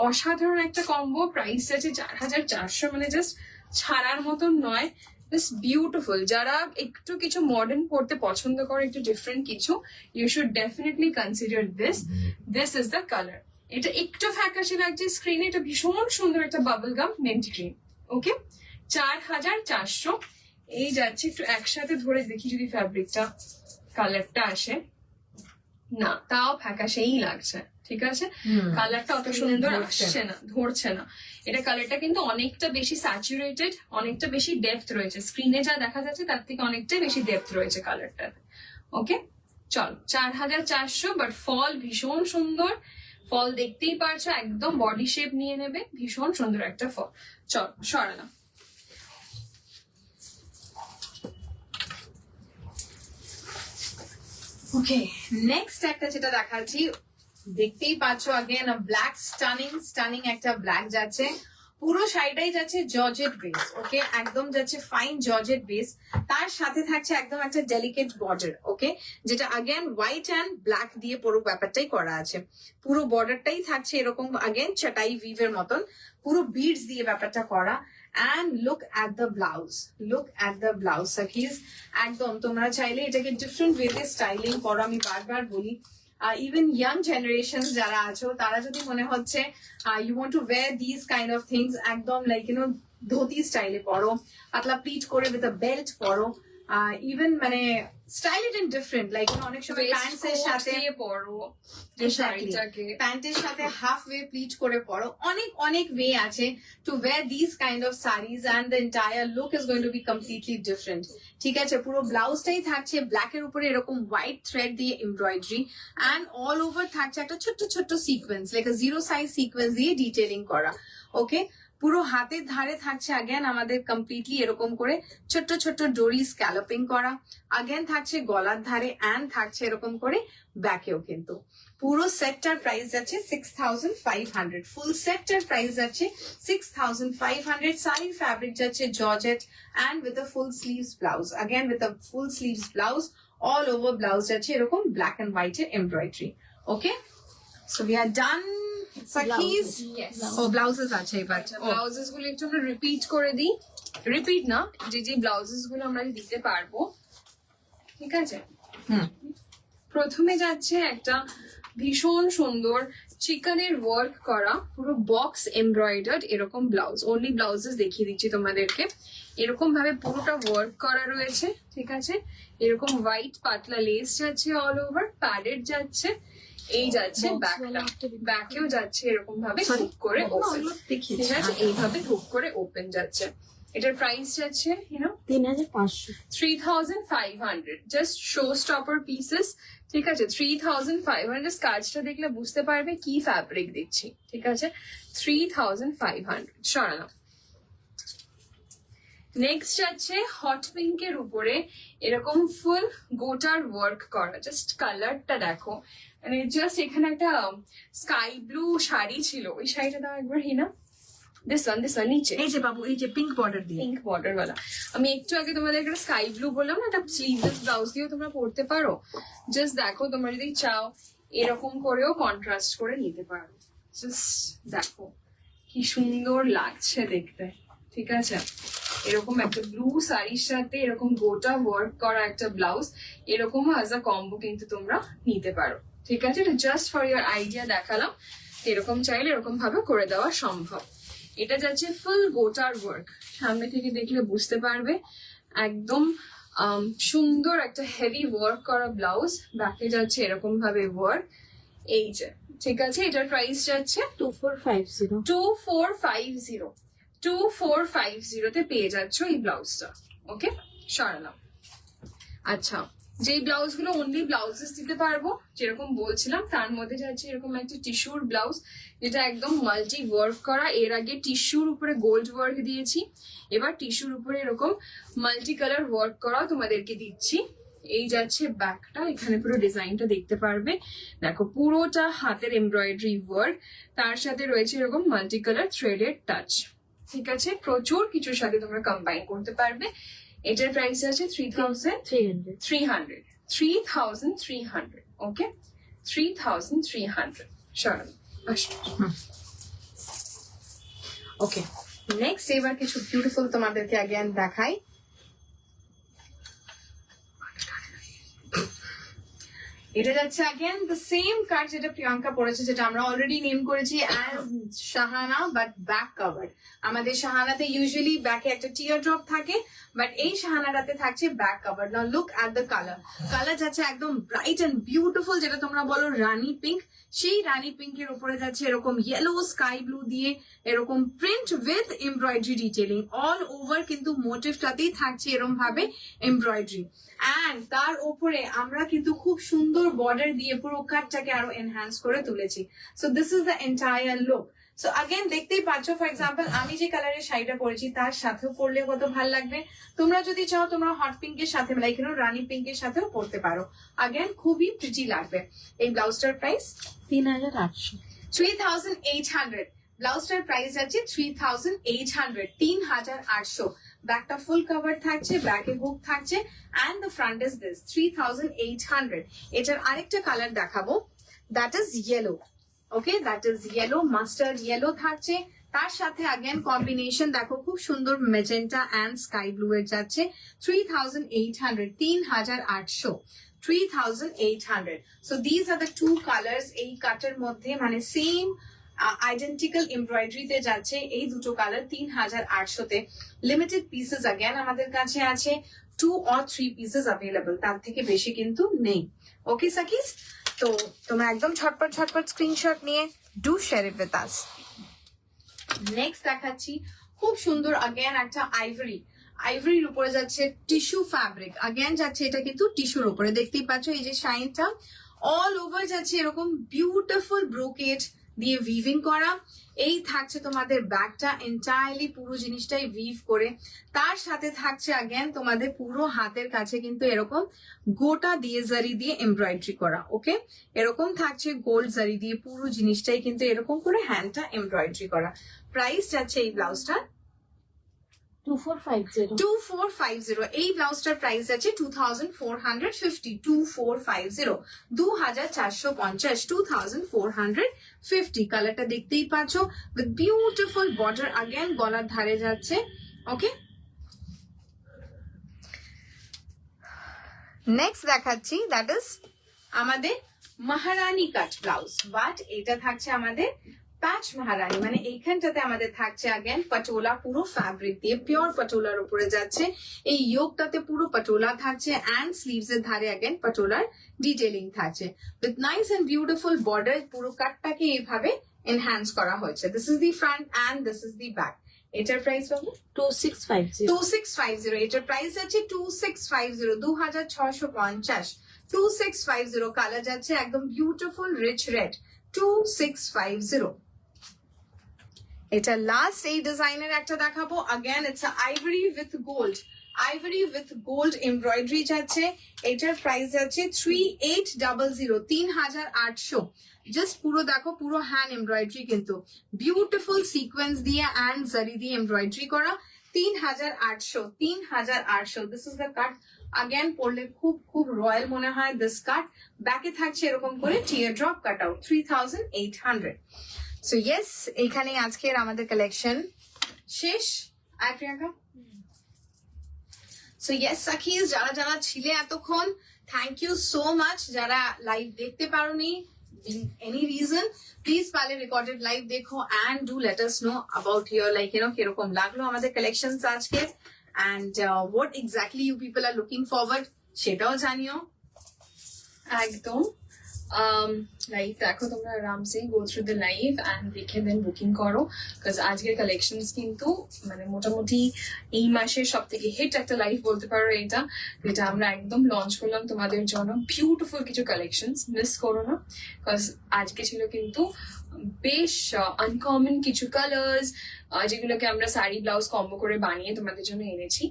[SPEAKER 3] অসাধারণ একটা কম্বো। প্রাইস আছে 4,400, মানে জাস্ট ছাড়ার মতন নয়, জাস্ট বিউটিফুল। যারা একটু কিছু মডার্ন পড়তে পছন্দ করে, একটু ডিফারেন্ট কিছু, you should definitely consider this. This is the colour. এটা একটু ফ্যাকাশে লাগছে স্ক্রিনে, এটা ভীষণ সুন্দর একটা bubble gum mint green. Okay, 4,400 এই যাচ্ছে। একটু একসাথে ধরে দেখি যদি ফ্যাব্রিকটা কালারটা আসে। না, তাও ফ্যাকাশেই লাগছে, ঠিক আছে, কালারটা অত সুন্দর আসছে না, ধরছে না। এটা কালারটা কিন্তু অনেকটা বেশি স্যাচুরেটেড, অনেকটা বেশি ডেপথ রয়েছে। স্ক্রিনে যা দেখা যাচ্ছে তার থেকে অনেকটাই বেশি ডেপথ রয়েছে কালারটাতে। ওকে, চল 4,400, বাট ফল ভীষণ সুন্দর। ফল দেখতেই পারছো, একদম বডি শেপ নিয়ে নেবে, ভীষণ সুন্দর একটা ফল। চল সরানো।
[SPEAKER 2] ওকে, নেক্সট একটা যেটা দেখাচ্ছি, দেখতেই পাচ্ছ अगेन ব্ল্যাক স্টানিং একটা ব্ল্যাক যাচ্ছে। পুরো শাড়িটাই যাচ্ছে জর্জেট বেস। ওকে, একদম যাচ্ছে ফাইন জর্জেট বেস। তার সাথে থাকছে একদম একটা ডেলিকেট বর্ডার। ওকে, যেটা अगेन হোয়াইট অ্যান্ড ব্ল্যাক দিয়ে পুরো ব্যাপারটাই করা আছে। পুরো বর্ডারটাই থাকছে এরকম अगेन চাটাই ভিভের মতন, পুরো বিডস দিয়ে ব্যাপারটা করা। And look at the blouse. Look at the blouse, Sakis. একদম তোমরা চাইলে এটাকে ডিফারেন্ট ওয়েতে স্টাইলিং করো। আমি বারবার বলি, ইভেন ইয়াং জেনারেশন যারা আছো, তারা যদি মনে হচ্ছে you want to wear this kind of things, একদম লাইক ধোতি স্টাইলে পরো, পাতলা প্লিট করে উইথ আ বেল্ট পরো, ইভেন মানে style it in different, like অনেক সময় প্যান্টসের সাথে
[SPEAKER 3] পরো,
[SPEAKER 2] প্যান্টের সাথে হাফ ওয়ে প্লিট করে পরো। অনেক অনেক ওয়ে আছে two wear this kind of series, and the entire look is going to B completely different. ঠিক আছে, পুরো ব্লাউজটাই থাকছে ব্ল্যাক এর উপরে এরকম হোয়াইট থ্রেড দিয়ে এমব্রয়ডারি, অ্যান্ড অল ওভার থাকছে একটা ছোট্ট ছোট্ট sequence, like zero size sequence দিয়ে ডিটেলিং করা। ওকে, পুরো হাতের ধারে থাকছে अगेन আমাদের কমপ্লিটলি এরকম করে ছোট্ট ছোট্ট ডোরি স্ক্যালপিং করা। अगेन থাকছে গলার ধারে, অ্যান্ড থাকছে এরকম করে ব্যাকেও। কিন্তু পুরো সেটটার প্রাইস যাচ্ছে 6,500। ফুল সেটটার প্রাইস যাচ্ছে 6,500। শাড়ির ফ্যাব্রিক যাচ্ছে georgette and with a full sleeves blouse. Again with a full sleeves blouse, all over blouse যাচ্ছে এরকম ব্ল্যাক এন্ড হোয়াইট এর এমব্রয়ডারি। Okay, so we are done. সাকিস, ও ব্লাউজেস আছে এবার।
[SPEAKER 3] ব্লাউজেস গুলো একটু আমরা রিপিট করে দিই। রিপিট না, যে যে ব্লাউজেস গুলো আমরা দিতে পারবো, ঠিক আছে। প্রথমে যাচ্ছে একটা ভীষণ সুন্দর চিকনের ওয়ার্ক করা পুরো বক্স এমব্রয়ডার্ড এরকম ব্লাউজ। অনলি ব্লাউজেস দেখিয়ে দিচ্ছি তোমাদেরকে। এরকম ভাবে পুরোটা ওয়ার্ক করা রয়েছে, ঠিক আছে। এরকম হোয়াইট পাতলা লেস যাচ্ছে, অল ওভার প্যাডেড যাচ্ছে। এই যাচ্ছে ব্যাকটা, ব্যাকেও যাচ্ছে এরকম ভাবে হুক করে ওপেন, ঠিক আছে, এইভাবে হুক করে ওপেন যাচ্ছে। এটার প্রাইস যাচ্ছে
[SPEAKER 1] 3,500।
[SPEAKER 3] 3,500 জাস্ট শো স্টপার পিসেস, ঠিক আছে। 3,500 কাজটা দেখলে বুঝতে পারবে কি ফ্যাব্রিক দিচ্ছি, ঠিক আছে। 3,500 সরালাম। নেক্সট যাচ্ছে হট পিঙ্কের উপরে এরকম ফুল গোটার ওয়ার্ক করা। জাস্ট কালারটা দেখো, মানে জাস্ট এখানে একটা স্কাই ব্লু শাড়ি ছিল, ওই শাড়িটা দাও একবার হিনা। দিস ওয়ান নিচে,
[SPEAKER 2] এই যে বাবু, এই যে পিঙ্ক বর্ডার দিয়ে,
[SPEAKER 3] পিঙ্ক বর্ডার ওয়ালা। আমি একটু আগে তোমাদের একটা স্কাই ব্লু বললাম না, একটা স্লিভলেস ব্লাউজ দিয়েও তোমরা পরতে পারো। জাস্ট দেখো, তোমরা যদি চাও এরকম করেও কন্ট্রাস্ট করে নিতে পারো। জাস্ট দেখো কি সুন্দর লাগছে দেখতে, ঠিক আছে। এরকম একটা ব্লু শাড়ির সাথে এরকম গোটা ওয়ার্ক করা একটা ব্লাউজ, এরকম অ্যাজ আ কম্বো কিন্তু তোমরা নিতে পারো, ঠিক আছে। এটা জাস্ট ফর ইয়ার আইডিয়া দেখালাম, এরকম চাইলে এরকম ভাবে করে দেওয়া সম্ভব। এটা যাচ্ছে ফুল গোটার ওয়ার্ক, সামনে থেকে দেখলে বুঝতে পারবে। একদম সুন্দর একটা হেভি ওয়ার্ক করা ব্লাউজ, ব্যাকে যাচ্ছে এরকম ভাবে ওয়ার্ক, এই যে, ঠিক আছে। এটার প্রাইস যাচ্ছে
[SPEAKER 1] 2,450।
[SPEAKER 3] 2,450। 2,450 তে পেয়ে যাচ্ছ এই ব্লাউজটা। ওকে, সরালাম। আচ্ছা, যেই ব্লাউজ গুলো অনলি ব্লাউজেস দিতে পারবো, যেরকম বলছিলাম, তার মধ্যে যাচ্ছে এরকম একটা টিস্যুর ব্লাউজ, যেটা একদম মাল্টি ওয়ার্ক করা। এর আগে টিস্যুর উপরে গোল্ড ওয়ার্ক দিয়েছি, এবার টিস্যুর উপরে এরকম মাল্টি কালার ওয়ার্ক করা তোমাদেরকে দিচ্ছি। এই যাচ্ছে ব্যাকটা, এখানে পুরো ডিজাইনটা দেখতে পারবে। দেখো পুরোটা হাতের এমব্রয়ডারি ওয়ার্ক, তার সাথে রয়েছে এরকম মাল্টি কালার থ্রেডেড টাচ। ঠিক আছে, প্রচুর কিছুর সাথে তোমরা কম্বাইন করতে পারবে। এটার প্রাইস আছে 3,300। ওকে, 3,300। চলো
[SPEAKER 2] ওকে, নেক্সট এবার কিছু বিউটিফুল তোমাদেরকে অ্যাগেন দেখাই। এটা যাচ্ছে अगेन দ্য সেম কাট যেটা প্রিয়াঙ্কা পরেছে, যেটা আমরা অলরেডি নেম করেছি as Shahana, but back covered. আমাদের শাহানাতে ইউজুয়ালি ব্যাকে একটা টিয়ার ড্রপ থাকে, বাট এই শাহানাটাতে থাকছে back covered. Now look at the colour. Colour যাচ্ছে একদম ব্রাইট এন্ড বিউটিফুল, যেটা তোমরা বলো রানী পিঙ্ক। সেই রানী পিঙ্কের উপরে যাচ্ছে এরকম ইয়েলো স্কাই ব্লু দিয়ে এরকম print with embroidery detailing all over, কিন্তু মোটিভটাতেই থাকছে এরকম ভাবে এমব্রয়ডারি। অ্যান্ড তার উপরে আমরা কিন্তু খুব সুন্দর বর্ডার দিয়ে পুরো কাটটাকে আরো এনহ্যান্স করে তুলেছি। So this is the entire look. So again দেখতেই পাচ্ছ, ফর এক্সাম্পল আমি যে কালারের শাড়িটা পরেছি তার সাথেও পরলে কত ভালো লাগবে। তোমরা যদি চাও তোমরা হট পিঙ্কের সাথে লাইক রানী পিঙ্কের সাথেও পরতে পারো। अगेन খুবই প্রিটি লাগবে। এই ব্লাউজটার প্রাইস
[SPEAKER 1] 3,800।
[SPEAKER 2] 3,800। ব্লাউজটার প্রাইস আছে 3,800, 3,800। ব্যাকটা ফুল কভার থাকছে, ব্যাকে হুক থাকছে, and the front is this 3,800। এটার আরেকটা কালার দেখাবো, that is yellow. Okay, that is yellow, mustard yellow থাকছে। তার সাথে अगेन কম্বিনেশন দেখো খুব সুন্দর মেজেন্টা এন্ড স্কাই ব্লু এর যাচ্ছে 3,800, 3,800, 3,800। So these are the two colors এই কাটের মধ্যে, মানে সেম আইডেন্টিক্যাল এমব্রয়ডারিতে যাচ্ছে এই দুটো কালার 3,800 তে। লিমিটেড পিসেস अगेन আমাদের কাছে আছে, 2 or 3 পিসেস অ্যাভেলেবল, তার থেকে বেশি কিন্তু নেই। ওকে সাকিস, তো তোমরা একদম ঝটপট ঝটপট স্ক্রিনশট নিয়ে do share it with us. Next দেখাচ্ছি খুব সুন্দর अगेन একটা আইভরির উপরে যাচ্ছে টিস্যু ফ্যাব্রিক। अगेन যাচ্ছে এটা কিন্তু টিস্যুর উপরে, দেখতেই পাচ্ছ এই যে শাইনটা অল ওভার যাচ্ছে এরকম বিউটিফুল ব্রোকেড দিয়ে উইভিং করা। এই থাকছে তোমাদের ব্যাকটা এন্টায়ারলি পুরো জিনিসটাই উইভ করে। তার সাথে থাকছে अगेन তোমাদের পুরো হাতের কাছে কিন্তু এরকম গোটা দিয়ে জারি দিয়ে এমব্রয়ডারি করা। ওকে, এরকম থাকছে গোল্ড জারি দিয়ে পুরো জিনিসটাই কিন্তু এরকম করে হ্যান্ডটা এমব্রয়ডারি করা। প্রাইস যাচ্ছে এই ব্লাউজটা
[SPEAKER 1] 2,450।
[SPEAKER 2] 2,450। এই ব্লাউজটার প্রাইস আছে 2,450, 2,450, 2,450, 2,450। কালারটা দেখতেই পাচ্ছ উইথ বিউটিফুল বর্ডার, अगेन গলার ধারে যাচ্ছে। ওকে, নেক্সট দেখাচ্ছি দ্যাট ইজ আমাদের মহারানী কাট ব্লাউজ, বাট এটা থাকছে আমাদের প্যাচ মহারানী, মানে এইখানটাতে আমাদের থাকছে अगेन পটোলা পুরো ফ্যাব্রিক দিয়ে, পিওর পটোলার উপরে যাচ্ছে। এই ইয়োগটাতে পুরো পটোলা থাকছে এন্ড স্লিভস এর ধারে अगेन পটোলার ডিটেইলিং থাকছে with nice and beautiful border. পুরো কাটটাকে এইভাবে এনহ্যান্স করা হয়েছে। This is the front and this is the back. এটার প্রাইস পাবো
[SPEAKER 1] 2,650।
[SPEAKER 2] 2,650। এটার প্রাইস আছে 2,650, 2,650, 2,650। কালার যাচ্ছে একদম বিউটিফুল রিচ রেড, 2,650। এটা লাস্ট এই ডিজাইনের একটা দেখাবো। Again it's ivory with gold, ivory with gold embroidery যাচ্ছে। এটার প্রাইস আছে 3,800, 3,800। জাস্ট পুরো দেখো পুরো হ্যান্ড এমব্রয়ডারি কিন্তু বিউটিফুল সিকোয়েন্স দিয়ে এন্ড জারি দিয়ে এমব্রয়ডারি করা। 3,800, 3,800। This is the cut. Again পরলে খুব খুব রয়্যাল মনে হয় দিস কাট। ব্যাকে থাকছে এরকম করে tear drop cut out, 3,800। So yes, এইখানে আজকের আমাদের কালেকশন শেষ। আর প্রিয়াঙ্কা, সো ইয়েস সাকিজ, যারা যারা ছিলে এতক্ষণ থ্যাংক ইউ সো মাচ। যারা লাইভ দেখতে পারোনি এনি রিজন, প্লিজ পারলে রেকর্ডেড লাইভ দেখো and do let us know about here like কিরকম লাগলো আমাদের কালেকশনস আজকে, and what exactly you people are looking forward সেটাও জানিও।
[SPEAKER 3] একদম। লাইভ দেখো তোমরা আরামসে go through the live and দেখে দেন বুকিং করো, বিকজ আজকের কালেকশনস কিন্তু মানে মোটামুটি এই মাসের সব থেকে হিট একটা লাইভ বলতে পারো এটা, যেটা আমরা একদম লঞ্চ করলাম তোমাদের জন্য। বিউটিফুল কিছু কালেকশনস, মিস করো না, বিকজ আজকে ছিল কিন্তু বেশ আনকমন কিছু কালার্স, যেগুলোকে আমরা শাড়ি ব্লাউজ কম্বো করে বানিয়ে তোমাদের জন্য এনেছি।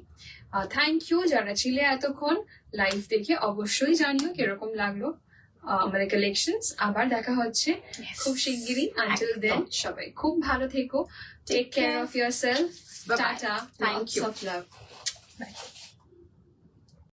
[SPEAKER 3] থ্যাংক ইউ যারা ছিলে এতক্ষণ লাইভ দেখে, অবশ্যই জানিও কিরকম লাগলো আমাদের কালেকশনস। আবার দেখা হচ্ছে খুব শিগগিরই। আনটিল দেন সবাই খুব ভালো থেকো, take care of yourself, tata,
[SPEAKER 2] thank you.
[SPEAKER 3] Love, by.